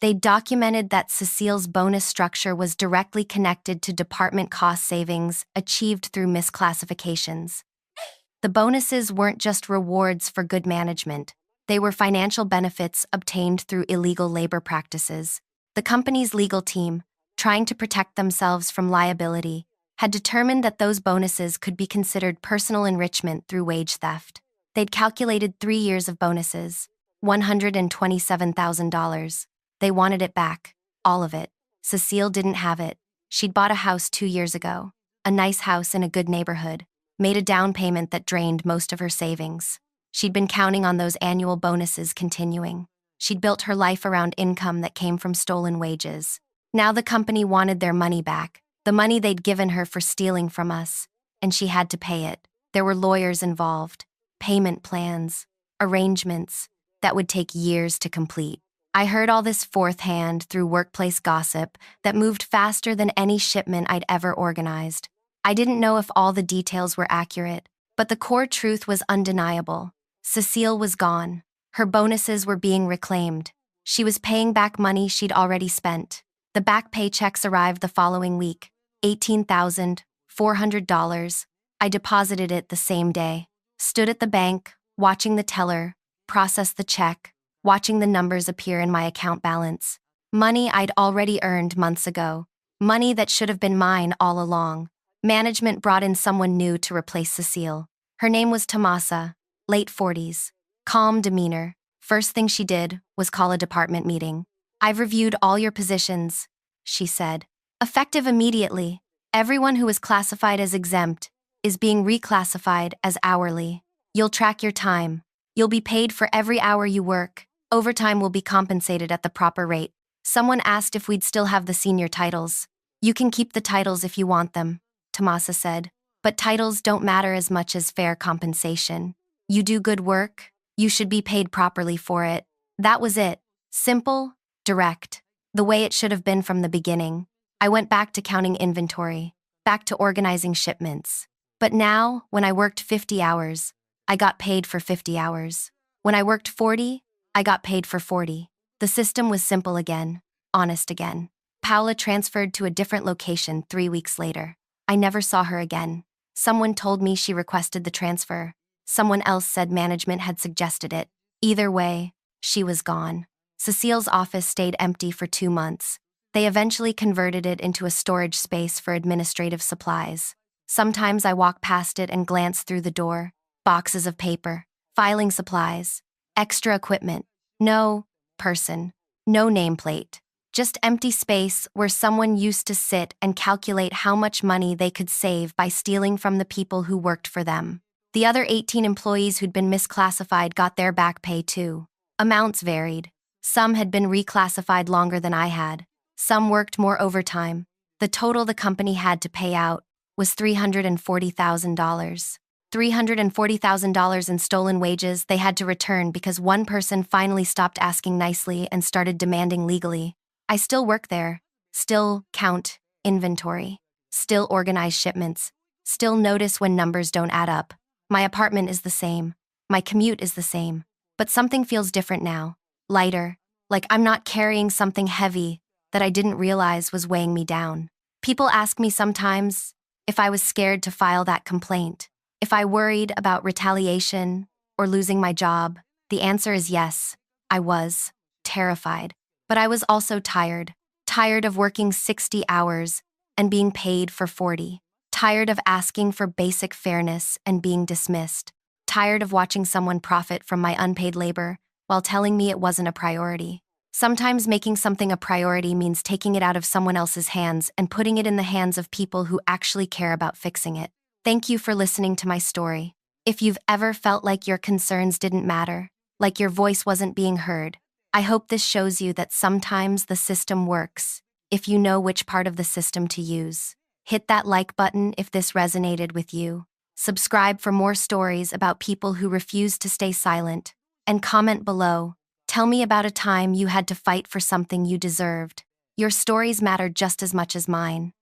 They documented that Cecile's bonus structure was directly connected to department cost savings achieved through misclassifications. The bonuses weren't just rewards for good management. They were financial benefits obtained through illegal labor practices. The company's legal team, trying to protect themselves from liability, had determined that those bonuses could be considered personal enrichment through wage theft. They'd calculated 3 years of bonuses, $127,000. They wanted it back. All of it. Cecile didn't have it. She'd bought a house 2 years ago. A nice house in a good neighborhood. Made a down payment that drained most of her savings. She'd been counting on those annual bonuses continuing. She'd built her life around income that came from stolen wages. Now the company wanted their money back, the money they'd given her for stealing from us, and she had to pay it. There were lawyers involved, payment plans, arrangements that would take years to complete. I heard all this fourth-hand through workplace gossip that moved faster than any shipment I'd ever organized. I didn't know if all the details were accurate, but the core truth was undeniable. Cecile was gone. Her bonuses were being reclaimed. She was paying back money she'd already spent. The back paychecks arrived the following week, $18,400. I deposited it the same day. Stood at the bank, watching the teller, process the check, watching the numbers appear in my account balance. Money I'd already earned months ago. Money that should have been mine all along. Management brought in someone new to replace Cecile. Her name was Tomasa, late 40s. Calm demeanor. First thing she did was call a department meeting. "I've reviewed all your positions," she said. "Effective immediately. Everyone who is classified as exempt is being reclassified as hourly. You'll track your time. You'll be paid for every hour you work. Overtime will be compensated at the proper rate." Someone asked if we'd still have the senior titles. "You can keep the titles if you want them," Tomasa said. "But titles don't matter as much as fair compensation. You do good work, you should be paid properly for it." That was it. Simple, direct. The way it should have been from the beginning. I went back to counting inventory, back to organizing shipments. But now, when I worked 50 hours, I got paid for 50 hours. When I worked 40, I got paid for 40. The system was simple again, honest again. Paula transferred to a different location 3 weeks later. I never saw her again. Someone told me she requested the transfer. Someone else said management had suggested it. Either way, she was gone. Cecile's office stayed empty for 2 months. They eventually converted it into a storage space for administrative supplies. Sometimes I walk past it and glance through the door. Boxes of paper, filing supplies, extra equipment. No person, no nameplate. Just empty space where someone used to sit and calculate how much money they could save by stealing from the people who worked for them. The other 18 employees who'd been misclassified got their back pay too. Amounts varied. Some had been reclassified longer than I had. Some worked more overtime. The total the company had to pay out was $340,000. $340,000 in stolen wages they had to return because one person finally stopped asking nicely and started demanding legally. I still work there, still count inventory, still organize shipments, still notice when numbers don't add up. My apartment is the same, my commute is the same, but something feels different now, lighter, like I'm not carrying something heavy that I didn't realize was weighing me down. People ask me sometimes if I was scared to file that complaint, if I worried about retaliation or losing my job. The answer is yes, I was terrified. But I was also tired of working 60 hours and being paid for 40, tired of asking for basic fairness and being dismissed, tired of watching someone profit from my unpaid labor while telling me it wasn't a priority. Sometimes making something a priority means taking it out of someone else's hands and putting it in the hands of people who actually care about fixing it. Thank you for listening to my story. If you've ever felt like your concerns didn't matter, like your voice wasn't being heard, I hope this shows you that sometimes the system works, if you know which part of the system to use. Hit that like button if this resonated with you. Subscribe for more stories about people who refuse to stay silent. And comment below. Tell me about a time you had to fight for something you deserved. Your stories matter just as much as mine.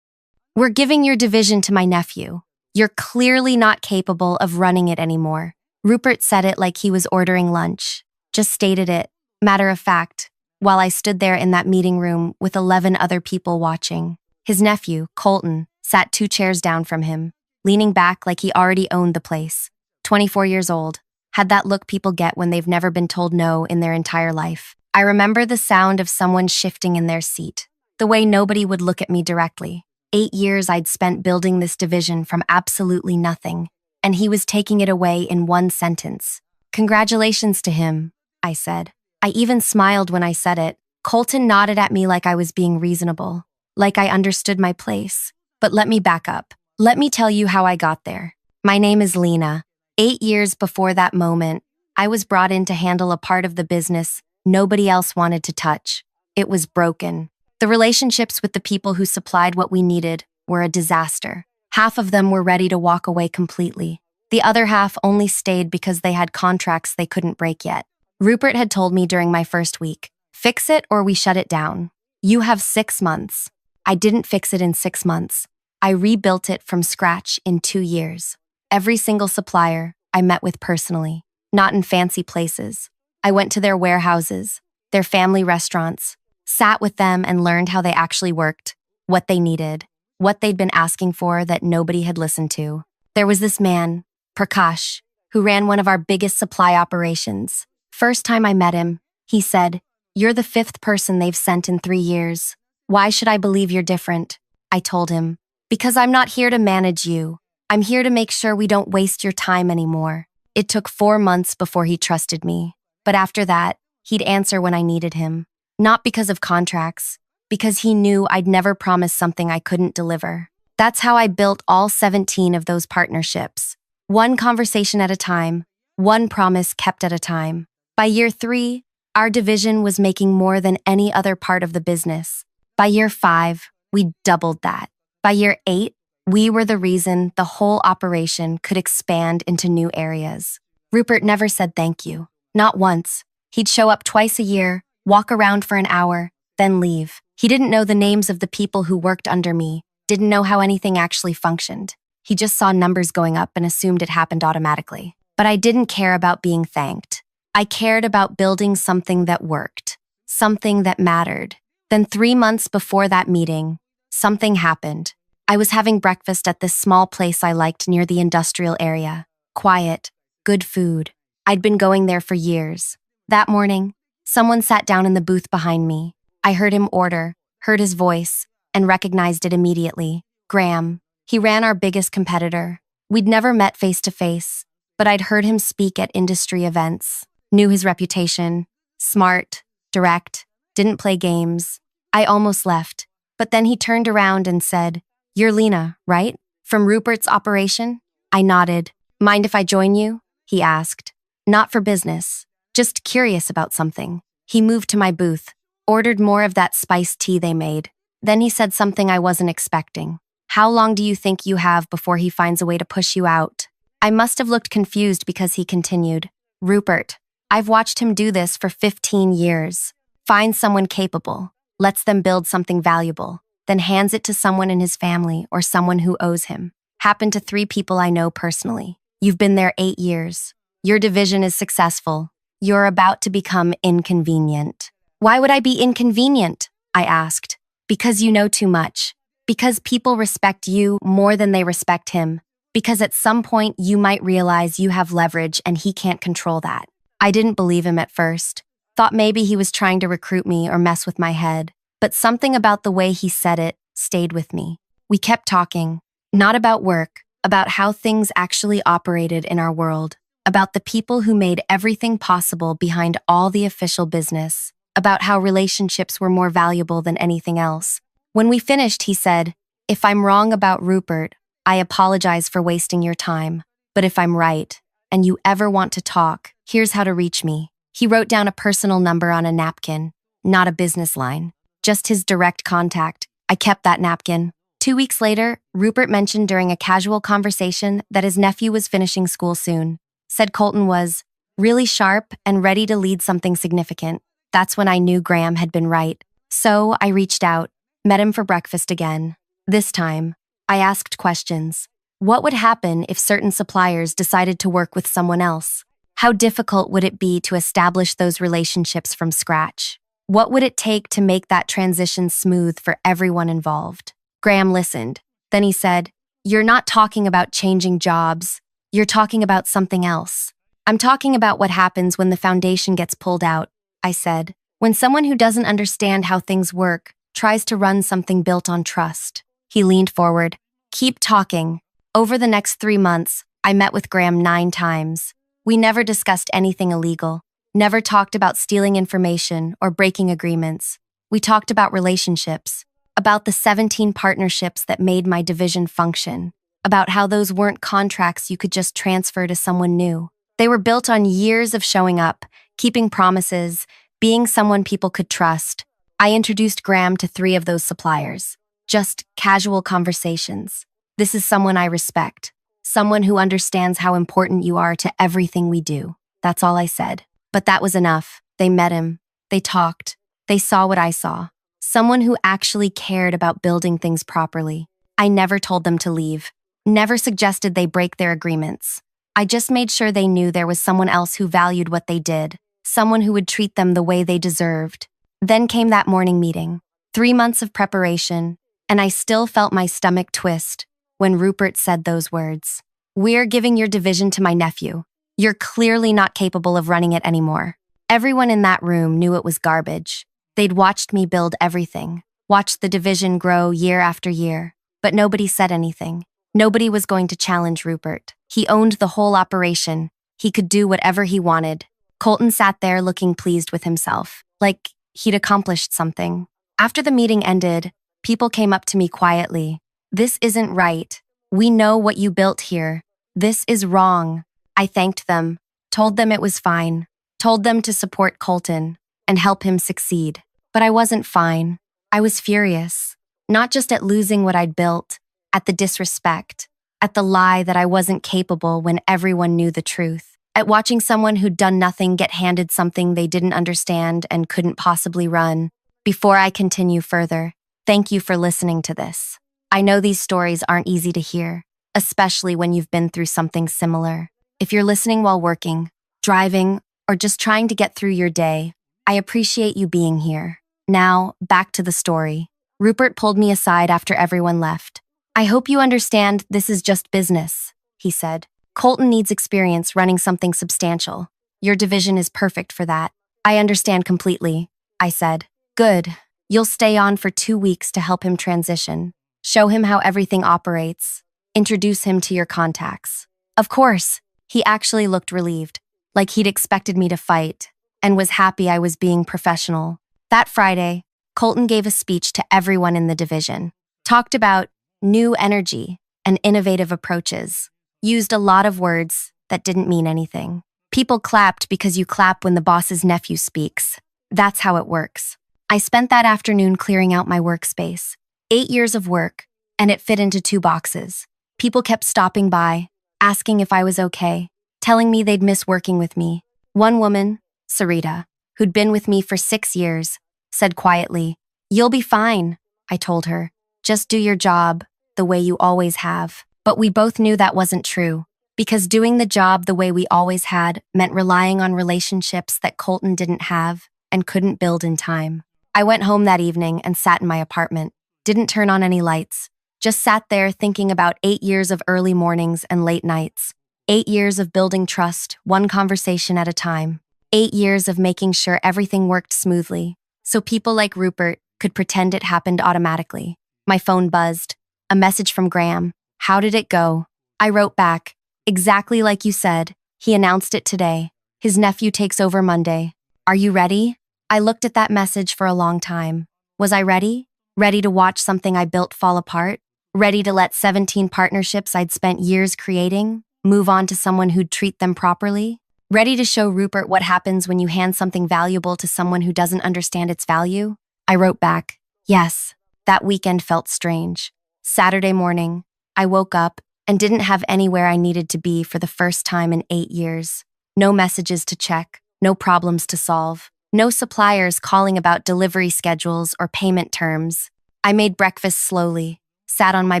"We're giving your division to my nephew. You're clearly not capable of running it anymore." Rupert said it like he was ordering lunch. Just stated it, matter of fact, while I stood there in that meeting room with 11 other people watching. His nephew, Colton, sat 2 chairs down from him, leaning back like he already owned the place. 24 years old, had that look people get when they've never been told no in their entire life. I remember the sound of someone shifting in their seat, the way nobody would look at me directly. 8 years I'd spent building this division from absolutely nothing, and he was taking it away in one sentence. Congratulations to him, I said. I even smiled when I said it. Colton nodded at me like I was being reasonable, like I understood my place. But let me back up. Let me tell you how I got there. My name is Lena. 8 years before that moment, I was brought in to handle a part of the business nobody else wanted to touch. It was broken. The relationships with the people who supplied what we needed were a disaster. Half of them were ready to walk away completely. The other half only stayed because they had contracts they couldn't break yet. Rupert had told me during my first week, "Fix it or we shut it down. You have 6 months." I didn't fix it in 6 months. I rebuilt it from scratch in 2 years. Every single supplier I met with personally, not in fancy places. I went to their warehouses, their family restaurants, sat with them and learned how they actually worked, what they needed, what they'd been asking for that nobody had listened to. There was this man, Prakash, who ran one of our biggest supply operations. First time I met him, he said, "You're the 5th person they've sent in 3 years. Why should I believe you're different?" I told him, "Because I'm not here to manage you. I'm here to make sure we don't waste your time anymore." It took 4 months before he trusted me. But after that, he'd answer when I needed him. Not because of contracts, because he knew I'd never promise something I couldn't deliver. That's how I built all 17 of those partnerships. One conversation at a time, one promise kept at a time. By year 3, our division was making more than any other part of the business. By year 5, we doubled that. By year 8, we were the reason the whole operation could expand into new areas. Rupert never said thank you. Not once. He'd show up twice a year, walk around for an hour, then leave. He didn't know the names of the people who worked under me, didn't know how anything actually functioned. He just saw numbers going up and assumed it happened automatically. But I didn't care about being thanked. I cared about building something that worked, something that mattered. Then 3 months before that meeting, something happened. I was having breakfast at this small place I liked near the industrial area. Quiet, good food. I'd been going there for years. That morning, someone sat down in the booth behind me. I heard him order, heard his voice, and recognized it immediately. Graham. He ran our biggest competitor. We'd never met face to face, but I'd heard him speak at industry events. Knew his reputation. Smart, direct, didn't play games. I almost left, but then he turned around and said, "You're Lena, right? From Rupert's operation?" I nodded. "Mind if I join you?" he asked. Not for business, just curious about something. He moved to my booth, ordered more of that spiced tea they made. Then he said something I wasn't expecting. "How long do you think you have before he finds a way to push you out?" I must have looked confused because he continued, "Rupert, I've watched him do this for 15 years. Finds someone capable, lets them build something valuable, then hands it to someone in his family or someone who owes him. Happened to 3 people I know personally. You've been there 8 years. Your division is successful. You're about to become inconvenient." "Why would I be inconvenient?" I asked. "Because you know too much. Because people respect you more than they respect him. Because at some point you might realize you have leverage and he can't control that." I didn't believe him at first. Thought maybe he was trying to recruit me or mess with my head. But something about the way he said it stayed with me. We kept talking, not about work, about how things actually operated in our world, about the people who made everything possible behind all the official business, about how relationships were more valuable than anything else. When we finished, he said, "If I'm wrong about Rupert, I apologize for wasting your time. But if I'm right, and you ever want to talk, here's how to reach me." He wrote down a personal number on a napkin, not a business line, just his direct contact. I kept that napkin. 2 weeks later, Rupert mentioned during a casual conversation that his nephew was finishing school soon. Said Colton was really sharp and ready to lead something significant. That's when I knew Graham had been right. So I reached out, met him for breakfast again. This time, I asked questions. What would happen if certain suppliers decided to work with someone else? How difficult would it be to establish those relationships from scratch? What would it take to make that transition smooth for everyone involved? Graham listened. Then he said, "You're not talking about changing jobs. You're talking about something else." "I'm talking about what happens when the foundation gets pulled out," I said. "When someone who doesn't understand how things work tries to run something built on trust. He leaned forward. Keep talking. Over the next 3 months, I met with Graham 9 times. We never discussed anything illegal, never talked about stealing information or breaking agreements. We talked about relationships, about the 17 partnerships that made my division function, about how those weren't contracts you could just transfer to someone new. They were built on years of showing up, keeping promises, being someone people could trust. I introduced Graham to 3 of those suppliers. Just casual conversations. This is someone I respect. Someone who understands how important you are to everything we do. That's all I said. But that was enough. They met him. They talked. They saw what I saw. Someone who actually cared about building things properly. I never told them to leave. Never suggested they break their agreements. I just made sure they knew there was someone else who valued what they did. Someone who would treat them the way they deserved. Then came that morning meeting. 3 months of preparation, and I still felt my stomach twist when Rupert said those words. We're giving your division to my nephew. You're clearly not capable of running it anymore. Everyone in that room knew it was garbage. They'd watched me build everything, watched the division grow year after year, but nobody said anything. Nobody was going to challenge Rupert. He owned the whole operation. He could do whatever he wanted. Colton sat there looking pleased with himself, like he'd accomplished something. After the meeting ended, people came up to me quietly. This isn't right. We know what you built here. This is wrong. I thanked them, told them it was fine, told them to support Colton and help him succeed. But I wasn't fine. I was furious, not just at losing what I'd built, at the disrespect, at the lie that I wasn't capable when everyone knew the truth, at watching someone who'd done nothing get handed something they didn't understand and couldn't possibly run. Before I continue further, thank you for listening to this. I know these stories aren't easy to hear, especially when you've been through something similar. If you're listening while working, driving, or just trying to get through your day, I appreciate you being here. Now, back to the story. Rupert pulled me aside after everyone left. I hope you understand this is just business, he said. Colton needs experience running something substantial. Your division is perfect for that. I understand completely, I said. Good. You'll stay on for 2 weeks to help him transition. Show him how everything operates. Introduce him to your contacts. Of course, he actually looked relieved, like he'd expected me to fight, and was happy I was being professional. That Friday, Colton gave a speech to everyone in the division. Talked about new energy and innovative approaches. Used a lot of words that didn't mean anything. People clapped because you clap when the boss's nephew speaks. That's how it works. I spent that afternoon clearing out my workspace. 8 years of work, and it fit into 2 boxes. People kept stopping by, asking if I was okay, telling me they'd miss working with me. One woman, Sarita, who'd been with me for 6 years, said quietly, "You'll be fine," I told her. "Just do your job, the way you always have." But we both knew that wasn't true, because doing the job the way we always had meant relying on relationships that Colton didn't have and couldn't build in time. I went home that evening and sat in my apartment. Didn't turn on any lights. Just sat there thinking about 8 years of early mornings and late nights. 8 years of building trust, one conversation at a time. 8 years of making sure everything worked smoothly, so people like Rupert could pretend it happened automatically. My phone buzzed. A message from Graham. How did it go? I wrote back. Exactly like you said. He announced it today. His nephew takes over Monday. Are you ready? I looked at that message for a long time. Was I ready? Ready to watch something I built fall apart? Ready to let 17 partnerships I'd spent years creating move on to someone who'd treat them properly? Ready to show Rupert what happens when you hand something valuable to someone who doesn't understand its value? I wrote back, yes. That weekend felt strange. Saturday morning, I woke up and didn't have anywhere I needed to be for the first time in 8 years. No messages to check, no problems to solve, no suppliers calling about delivery schedules or payment terms. I made breakfast slowly, sat on my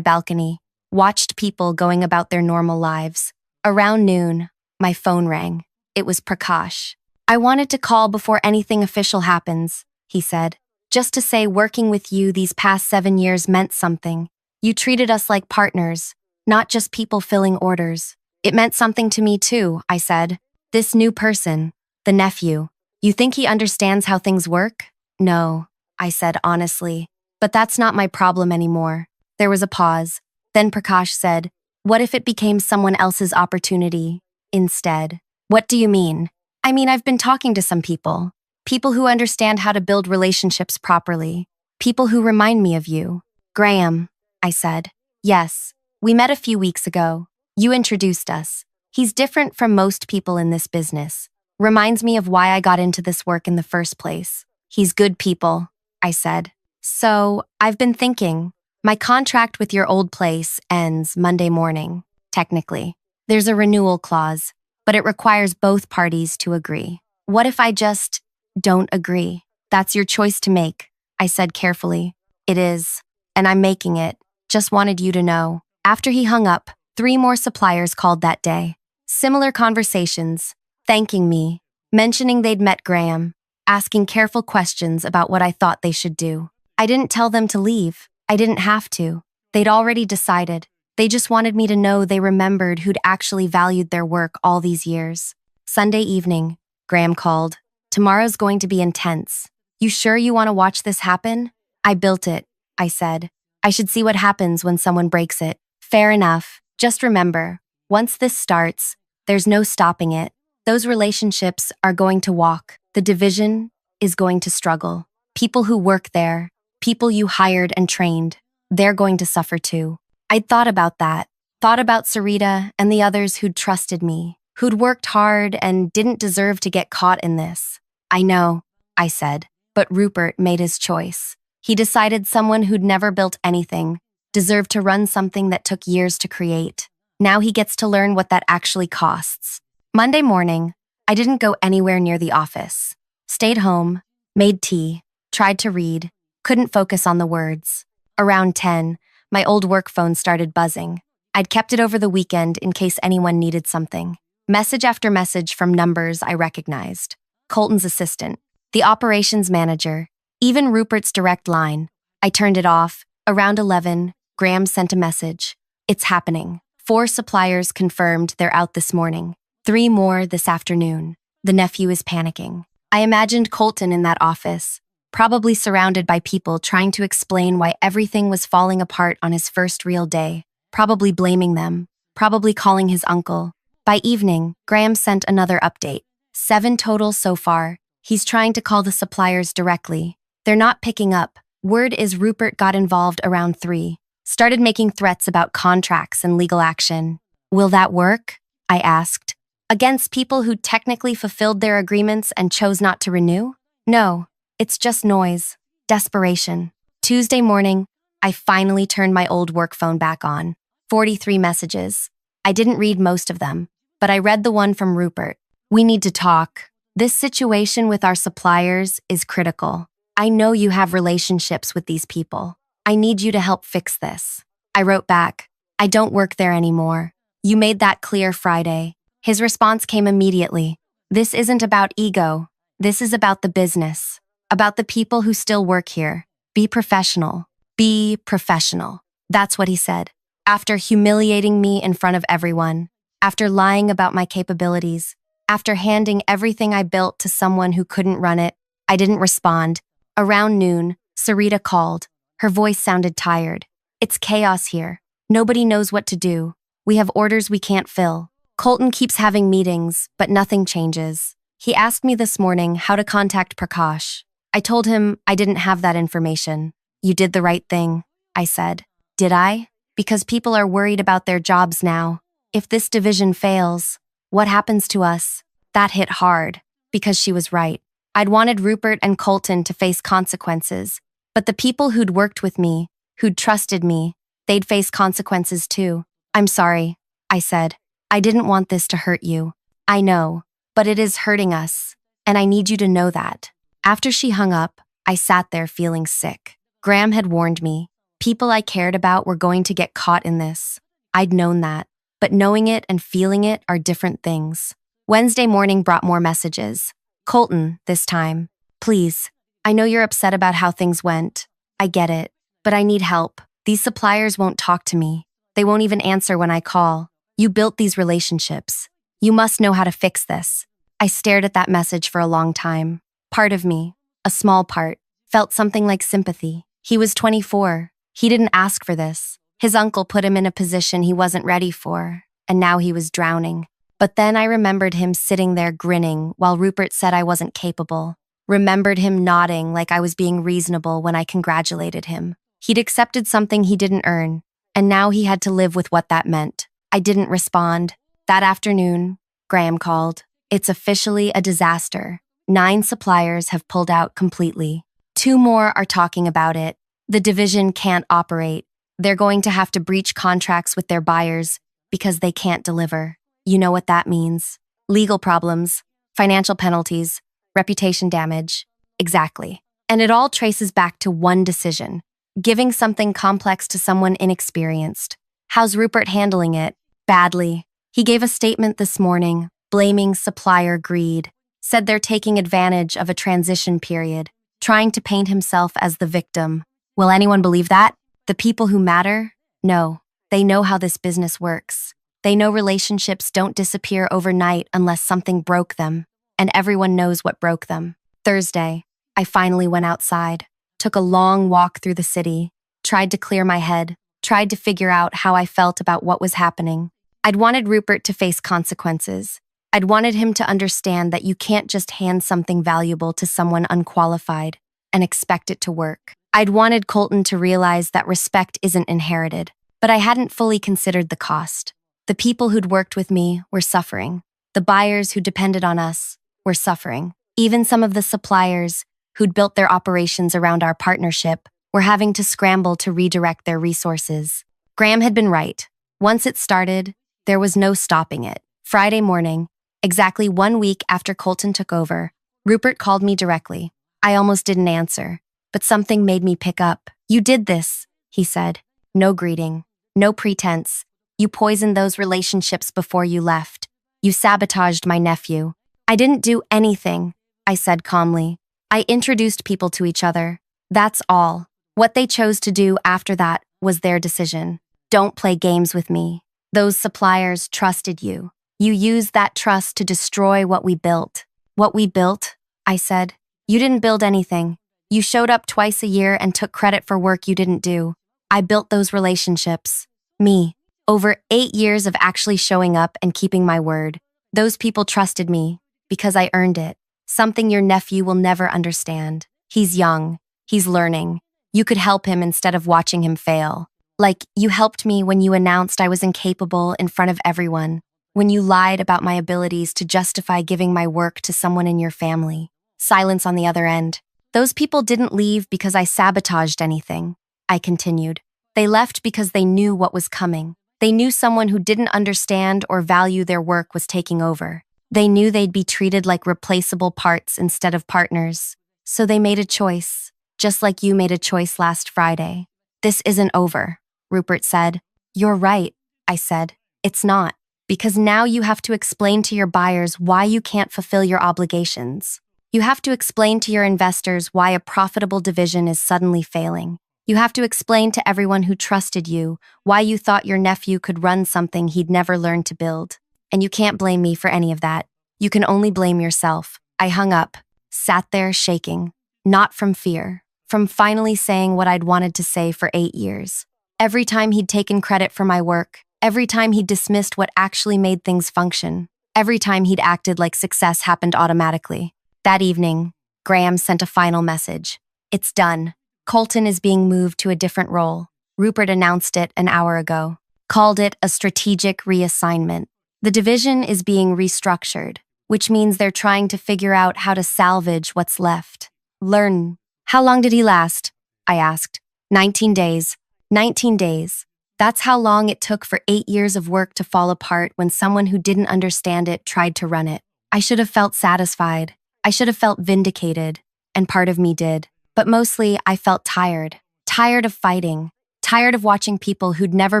balcony, watched people going about their normal lives. Around noon, my phone rang. It was Prakash. I wanted to call before anything official happens, he said. Just to say working with you these past 7 years meant something. You treated us like partners, not just people filling orders. It meant something to me too, I said. This new person, the nephew, you think he understands how things work? No, I said honestly. But that's not my problem anymore. There was a pause. Then Prakash said, "What if it became someone else's opportunity instead?" "What do you mean?" "I mean, I've been talking to some people. People who understand how to build relationships properly. People who remind me of you." "Graham," I said. "Yes. We met a few weeks ago. You introduced us. He's different from most people in this business. Reminds me of why I got into this work in the first place. He's good people," I said. "So, I've been thinking. My contract with your old place ends Monday morning, technically. There's a renewal clause, but it requires both parties to agree. What if I just don't agree?" "That's your choice to make," I said carefully. "It is, and I'm making it. Just wanted you to know." After he hung up, 3 more suppliers called that day. Similar conversations, thanking me, mentioning they'd met Graham, asking careful questions about what I thought they should do. I didn't tell them to leave. I didn't have to. They'd already decided. They just wanted me to know they remembered who'd actually valued their work all these years. Sunday evening, Graham called. "Tomorrow's going to be intense. You sure you want to watch this happen?" "I built it," I said. "I should see what happens when someone breaks it." "Fair enough. Just remember, once this starts, there's no stopping it. Those relationships are going to walk. The division is going to struggle. People who work there, people you hired and trained, they're going to suffer too." I'd thought about that. Thought about Sarita and the others who'd trusted me, who'd worked hard and didn't deserve to get caught in this. "I know," I said, "but Rupert made his choice. He decided someone who'd never built anything deserved to run something that took years to create. Now he gets to learn what that actually costs." Monday morning, I didn't go anywhere near the office. Stayed home, made tea, tried to read, couldn't focus on the words. Around 10, my old work phone started buzzing. I'd kept it over the weekend in case anyone needed something. Message after message from numbers I recognized. Colton's assistant, the operations manager, even Rupert's direct line. I turned it off. Around 11, Graham sent a message. "It's happening. 4 suppliers confirmed they're out this morning. 3 more this afternoon. The nephew is panicking." I imagined Colton in that office, probably surrounded by people trying to explain why everything was falling apart on his first real day, probably blaming them, probably calling his uncle. By evening, Graham sent another update. 7 total so far. He's trying to call the suppliers directly. They're not picking up. Word is Rupert got involved around 3. Started making threats about contracts and legal action. "Will that work?" I asked. "Against people who technically fulfilled their agreements and chose not to renew? No, it's just noise, desperation." Tuesday morning, I finally turned my old work phone back on. 43 messages. I didn't read most of them, but I read the one from Rupert. "We need to talk. This situation with our suppliers is critical. I know you have relationships with these people. I need you to help fix this." I wrote back, "I don't work there anymore. You made that clear Friday." His response came immediately. "This isn't about ego. This is about the business, about the people who still work here. Be professional. Be professional." That's what he said. After humiliating me in front of everyone, after lying about my capabilities, after handing everything I built to someone who couldn't run it, I didn't respond. Around noon, Sarita called. Her voice sounded tired. "It's chaos here. Nobody knows what to do. We have orders we can't fill. Colton keeps having meetings, but nothing changes. He asked me this morning how to contact Prakash. I told him I didn't have that information." "You did the right thing," I said. "Did I? Because people are worried about their jobs now. If this division fails, what happens to us?" That hit hard, because she was right. I'd wanted Rupert and Colton to face consequences, but the people who'd worked with me, who'd trusted me, they'd face consequences too. "I'm sorry," I said. "I didn't want this to hurt you. I know, but it is hurting us, and I need you to know that." After she hung up, I sat there feeling sick. Graham had warned me. People I cared about were going to get caught in this. I'd known that, but knowing it and feeling it are different things. Wednesday morning brought more messages. Colton, this time. "Please, I know you're upset about how things went. I get it, but I need help. These suppliers won't talk to me. They won't even answer when I call. You built these relationships. You must know how to fix this." I stared at that message for a long time. Part of me, a small part, felt something like sympathy. He was 24. He didn't ask for this. His uncle put him in a position he wasn't ready for, and now he was drowning. But then I remembered him sitting there grinning while Rupert said I wasn't capable. Remembered him nodding like I was being reasonable when I congratulated him. He'd accepted something he didn't earn, and now he had to live with what that meant. I didn't respond. That afternoon, Graham called. It's officially a disaster. 9 suppliers have pulled out completely. 2 more are talking about it. The division can't operate. They're going to have to breach contracts with their buyers because they can't deliver. You know what that means. Legal problems, financial penalties, reputation damage. Exactly. And it all traces back to one decision: giving something complex to someone inexperienced. How's Rupert handling it? Badly. He gave a statement this morning, blaming supplier greed. Said they're taking advantage of a transition period, trying to paint himself as the victim. Will anyone believe that? The people who matter? No. They know how this business works. They know relationships don't disappear overnight unless something broke them, and everyone knows what broke them. Thursday, I finally went outside, took a long walk through the city, tried to clear my head, tried to figure out how I felt about what was happening. I'd wanted Rupert to face consequences. I'd wanted him to understand that you can't just hand something valuable to someone unqualified and expect it to work. I'd wanted Colton to realize that respect isn't inherited, but I hadn't fully considered the cost. The people who'd worked with me were suffering. The buyers who depended on us were suffering. Even some of the suppliers who'd built their operations around our partnership were having to scramble to redirect their resources. Graham had been right. Once it started, there was no stopping it. Friday morning, exactly 1 week after Colton took over, Rupert called me directly. I almost didn't answer, but something made me pick up. "You did this," he said. "No greeting, no pretense. You poisoned those relationships before you left. You sabotaged my nephew." "I didn't do anything," I said calmly. "I introduced people to each other. That's all. What they chose to do after that was their decision. Don't play games with me. Those suppliers trusted you. You used that trust to destroy what we built." "What we built?" I said. "You didn't build anything. You showed up twice a year and took credit for work you didn't do. I built those relationships. Me. Over 8 years of actually showing up and keeping my word. Those people trusted me because I earned it. Something your nephew will never understand. He's young. He's learning. You could help him instead of watching him fail. Like, you helped me when you announced I was incapable in front of everyone, when you lied about my abilities to justify giving my work to someone in your family." Silence on the other end. "Those people didn't leave because I sabotaged anything," I continued. "They left because they knew what was coming. They knew someone who didn't understand or value their work was taking over. They knew they'd be treated like replaceable parts instead of partners. So they made a choice, just like you made a choice last Friday." "This isn't over," Rupert said. "You're right," I said. "It's not. Because now you have to explain to your buyers why you can't fulfill your obligations. You have to explain to your investors why a profitable division is suddenly failing. You have to explain to everyone who trusted you why you thought your nephew could run something he'd never learned to build. And you can't blame me for any of that. You can only blame yourself." I hung up, sat there shaking. Not from fear, from finally saying what I'd wanted to say for 8 years. Every time he'd taken credit for my work, every time he'd dismissed what actually made things function, every time he'd acted like success happened automatically. That evening, Graham sent a final message. "It's done. Colton is being moved to a different role." Rupert announced it an hour ago, called it a strategic reassignment. The division is being restructured, which means they're trying to figure out how to salvage what's left. Learn. "How long did he last?" I asked. 19 days. 19 days. That's how long it took for 8 years of work to fall apart when someone who didn't understand it tried to run it. I should have felt satisfied. I should have felt vindicated, and part of me did. But mostly, I felt tired. Tired of fighting. Tired of watching people who'd never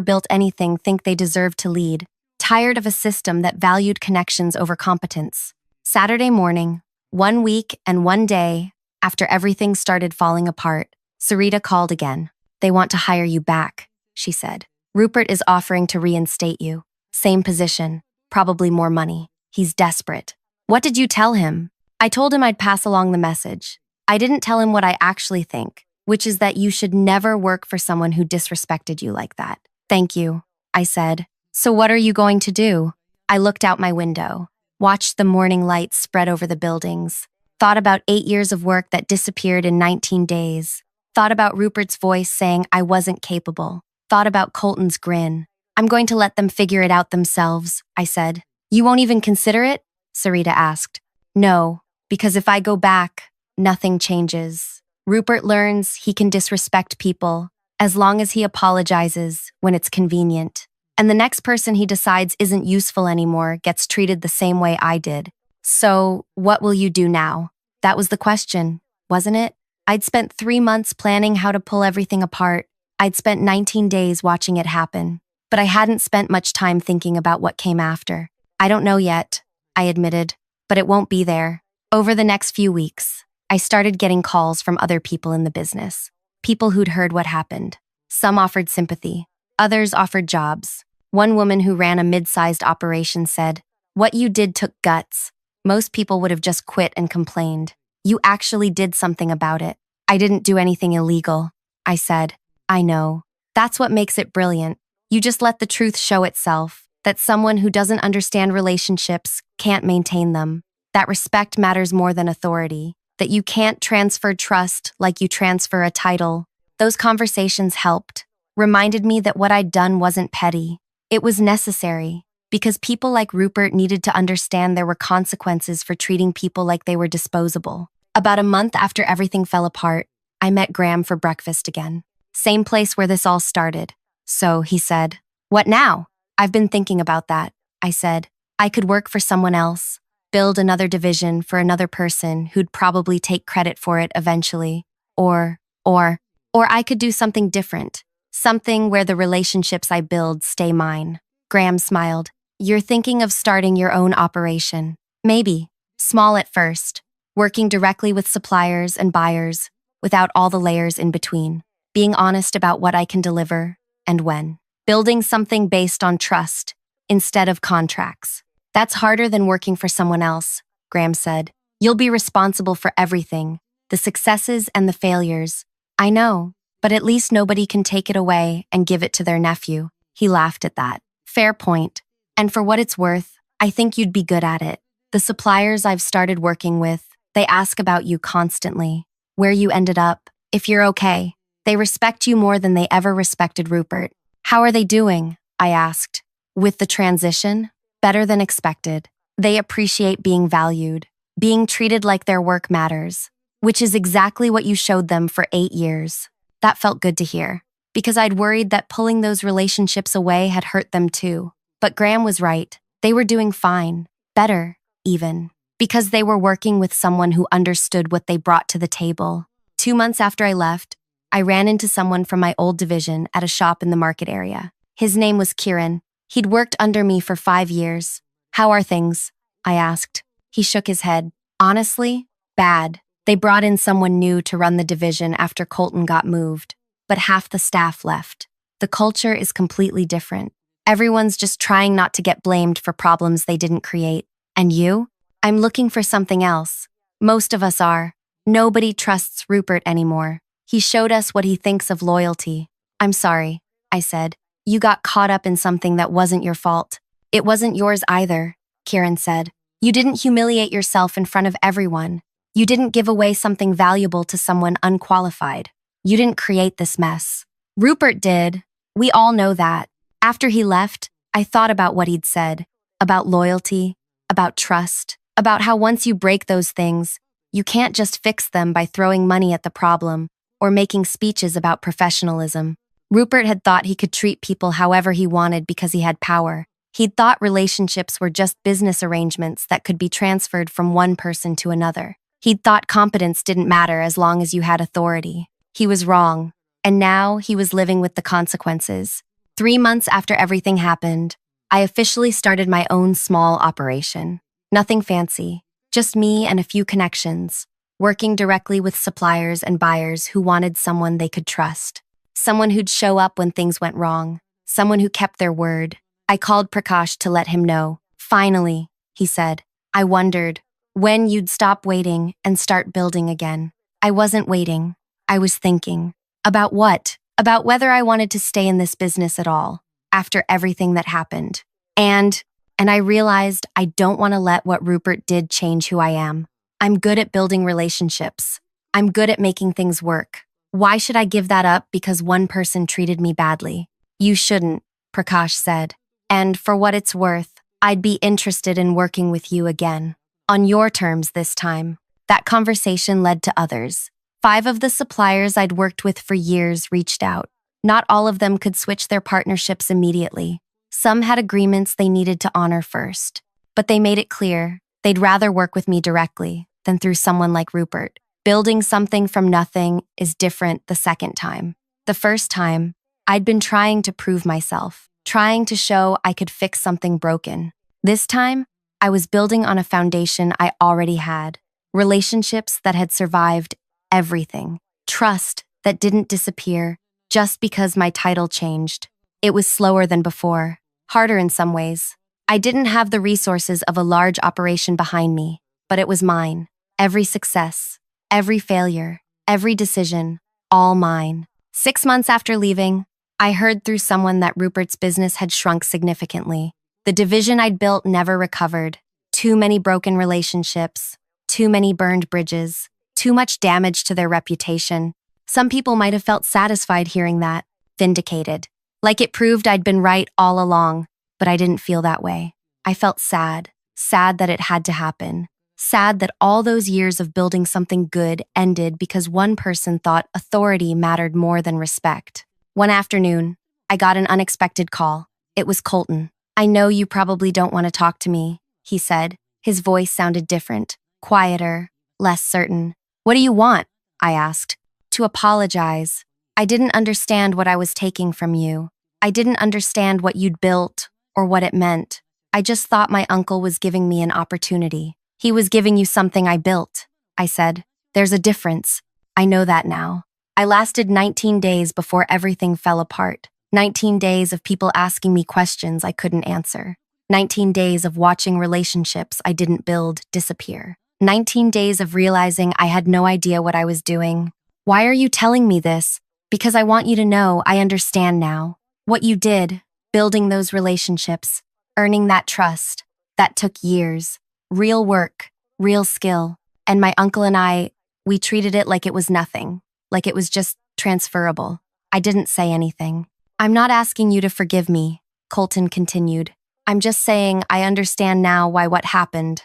built anything think they deserved to lead. Tired of a system that valued connections over competence. Saturday morning, 1 week and 1 day after everything started falling apart, Sarita called again. "They want to hire you back," she said. "Rupert is offering to reinstate you. Same position, probably more money. He's desperate." "What did you tell him?" "I told him I'd pass along the message. I didn't tell him what I actually think, which is that you should never work for someone who disrespected you like that. Thank you, I said. So what are you going to do? I looked out my window, watched the morning light spread over the buildings, thought about 8 years of work that disappeared in 19 days, thought about Rupert's voice saying I wasn't capable, thought about Colton's grin. I'm going to let them figure it out themselves, I said. You won't even consider it? Sarita asked. No, because if I go back, nothing changes. Rupert learns he can disrespect people as long as he apologizes when it's convenient. And the next person he decides isn't useful anymore gets treated the same way I did. So, what will you do now? That was the question, wasn't it? I'd spent 3 months planning how to pull everything apart. I'd spent 19 days watching it happen. But I hadn't spent much time thinking about what came after. I don't know yet, I admitted, but it won't be there. Over the next few weeks, I started getting calls from other people in the business. People who'd heard what happened. Some offered sympathy. Others offered jobs. One woman who ran a mid-sized operation said, "What you did took guts. Most people would have just quit and complained. You actually did something about it." "I didn't do anything illegal," I said. "I know. That's what makes it brilliant. You just let the truth show itself, that someone who doesn't understand relationships can't maintain them, that respect matters more than authority, that you can't transfer trust like you transfer a title." Those conversations helped, reminded me that what I'd done wasn't petty. It was necessary, because people like Rupert needed to understand there were consequences for treating people like they were disposable. About a month after everything fell apart, I met Graham for breakfast again. Same place where this all started. So, he said, "What now?" "I've been thinking about that," I said. "I could work for someone else, build another division for another person who'd probably take credit for it eventually. Or I could do something different, something where the relationships I build stay mine." Graham smiled. "You're thinking of starting your own operation. Maybe. Small at first, working directly with suppliers and buyers, without all the layers in between. Being honest about what I can deliver and when. Building something based on trust instead of contracts. That's harder than working for someone else," Graham said. "You'll be responsible for everything, the successes and the failures." "I know, but at least nobody can take it away and give it to their nephew." He laughed at that. "Fair point. And for what it's worth, I think you'd be good at it. The suppliers I've started working with, they ask about you constantly, where you ended up, if you're okay. They respect you more than they ever respected Rupert." "How are they doing?" I asked. "With the transition? Better than expected. They appreciate being valued, being treated like their work matters, which is exactly what you showed them for 8 years. That felt good to hear, because I'd worried that pulling those relationships away had hurt them too. But Graham was right. They were doing fine, better, even, because they were working with someone who understood what they brought to the table. 2 months after I left, I ran into someone from my old division at a shop in the market area. His name was Kieran. He'd worked under me for 5 years. "How are things?" I asked. He shook his head. "Honestly, bad. They brought in someone new to run the division after Colton got moved, but half the staff left. The culture is completely different. Everyone's just trying not to get blamed for problems they didn't create. And you?" "I'm looking for something else. Most of us are. Nobody trusts Rupert anymore. He showed us what he thinks of loyalty." "I'm sorry," I said. "You got caught up in something that wasn't your fault." "It wasn't yours either," Kieran said. "You didn't humiliate yourself in front of everyone. You didn't give away something valuable to someone unqualified. You didn't create this mess. Rupert did. We all know that." After he left, I thought about what he'd said, about loyalty, about trust, about how once you break those things, you can't just fix them by throwing money at the problem or making speeches about professionalism. Rupert had thought he could treat people however he wanted because he had power. He'd thought relationships were just business arrangements that could be transferred from one person to another. He'd thought competence didn't matter as long as you had authority. He was wrong, and now he was living with the consequences. 3 months after everything happened, I officially started my own small operation. Nothing fancy, just me and a few connections, working directly with suppliers and buyers who wanted someone they could trust. Someone who'd show up when things went wrong. Someone who kept their word. I called Prakash to let him know. "Finally," he said. "I wondered when you'd stop waiting and start building again." "I wasn't waiting. I was thinking. About what? About whether I wanted to stay in this business at all, after everything that happened. And I realized I don't want to let what Rupert did change who I am. I'm good at building relationships. I'm good at making things work. Why should I give that up because one person treated me badly? You shouldn't, Prakash said. And for what it's worth, I'd be interested in working with you again. On your terms this time. That conversation led to others. 5 of the suppliers I'd worked with for years reached out. Not all of them could switch their partnerships immediately. Some had agreements they needed to honor first. But they made it clear they'd rather work with me directly than through someone like Rupert. Building something from nothing is different the second time. The first time, I'd been trying to prove myself, trying to show I could fix something broken. This time, I was building on a foundation I already had. Relationships that had survived everything. Trust that didn't disappear just because my title changed. It was slower than before, harder in some ways. I didn't have the resources of a large operation behind me, but it was mine. Every success, every failure, every decision, all mine. 6 months after leaving, I heard through someone that Rupert's business had shrunk significantly. The division I'd built never recovered. Too many broken relationships, too many burned bridges, too much damage to their reputation. Some people might have felt satisfied hearing that, vindicated. Like it proved I'd been right all along, but I didn't feel that way. I felt sad that it had to happen. Sad that all those years of building something good ended because one person thought authority mattered more than respect. One afternoon, I got an unexpected call. It was Colton. I know you probably don't want to talk to me, he said. His voice sounded different, quieter, less certain. What do you want? I asked. To apologize. I didn't understand what I was taking from you. I didn't understand what you'd built or what it meant. I just thought my uncle was giving me an opportunity. He was giving you something I built, I said. There's a difference. I know that now. I lasted 19 days before everything fell apart. 19 days of people asking me questions I couldn't answer. 19 days of watching relationships I didn't build disappear. 19 days of realizing I had no idea what I was doing. Why are you telling me this? Because I want you to know I understand now. What you did, building those relationships, earning that trust, that took years. Real work, real skill. And my uncle and I, we treated it like it was nothing, like it was just transferable. I didn't say anything. I'm not asking you to forgive me, Colton continued. I'm just saying I understand now why what happened,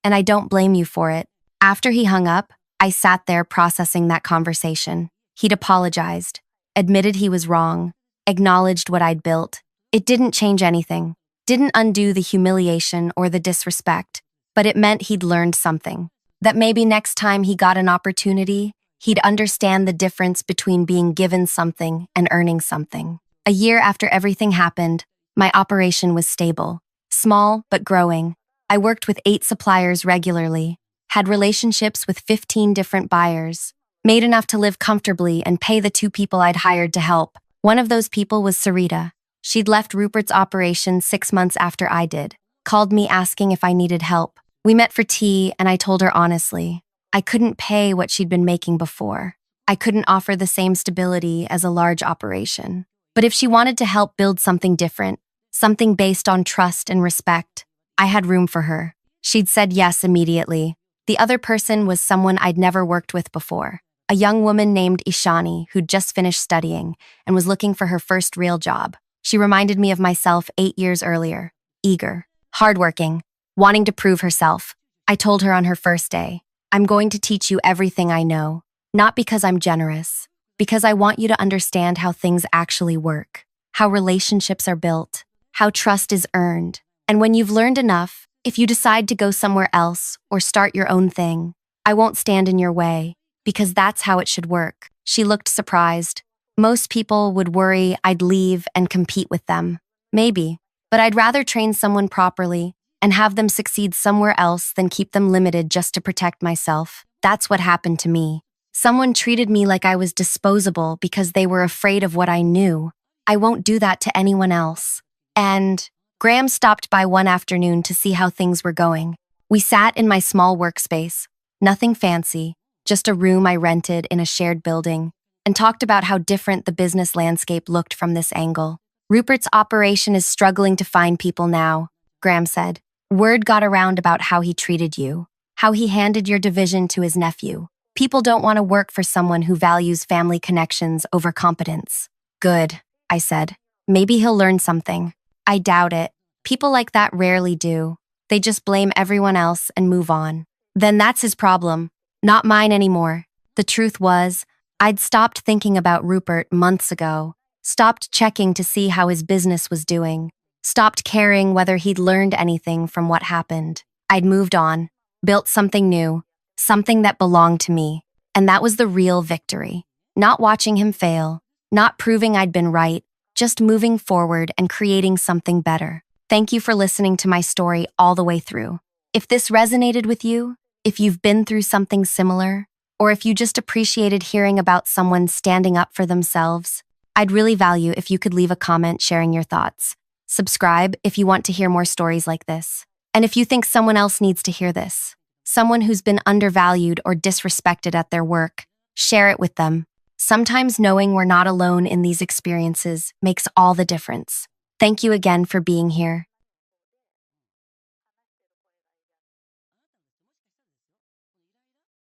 and I don't blame you for it. After he hung up, I sat there processing that conversation. He'd apologized, admitted he was wrong, acknowledged what I'd built. It didn't change anything, didn't undo the humiliation or the disrespect, but it meant he'd learned something. That maybe next time he got an opportunity, he'd understand the difference between being given something and earning something. A year after everything happened, my operation was stable, small but growing. I worked with 8 suppliers regularly, had relationships with 15 different buyers, made enough to live comfortably and pay the 2 people I'd hired to help. One of those people was Sarita. She'd left Rupert's operation 6 months after I did, called me asking if I needed help. We met for tea and I told her honestly, I couldn't pay what she'd been making before. I couldn't offer the same stability as a large operation. But if she wanted to help build something different, something based on trust and respect, I had room for her. She'd said yes immediately. The other person was someone I'd never worked with before, a young woman named Ishani who'd just finished studying and was looking for her first real job. She reminded me of myself 8 years earlier, eager, hardworking, wanting to prove herself. I told her on her first day, I'm going to teach you everything I know, not because I'm generous, because I want you to understand how things actually work, how relationships are built, how trust is earned. And when you've learned enough, if you decide to go somewhere else or start your own thing, I won't stand in your way, because that's how it should work. She looked surprised. Most people would worry I'd leave and compete with them. Maybe, but I'd rather train someone properly and have them succeed somewhere else than keep them limited just to protect myself. That's what happened to me. Someone treated me like I was disposable because they were afraid of what I knew. I won't do that to anyone else. And Graham stopped by one afternoon to see how things were going. We sat in my small workspace. Nothing fancy, just a room I rented in a shared building, and talked about how different the business landscape looked from this angle. Rupert's operation is struggling to find people now, Graham said. Word got around about how he treated you, how he handed your division to his nephew. People don't want to work for someone who values family connections over competence. Good, I said. Maybe he'll learn something. I doubt it. People like that rarely do. They just blame everyone else and move on. Then that's his problem, not mine anymore. The truth was, I'd stopped thinking about Rupert months ago, stopped checking to see how his business was doing, stopped caring whether he'd learned anything from what happened. I'd moved on, built something new, something that belonged to me, and that was the real victory. Not watching him fail, not proving I'd been right, just moving forward and creating something better. Thank you for listening to my story all the way through. If this resonated with you, if you've been through something similar, or if you just appreciated hearing about someone standing up for themselves, I'd really value if you could leave a comment sharing your thoughts. Subscribe if you want to hear more stories like this. And if you think someone else needs to hear this, someone who's been undervalued or disrespected at their work, share it with them. Sometimes knowing we're not alone in these experiences makes all the difference. Thank you again for being here.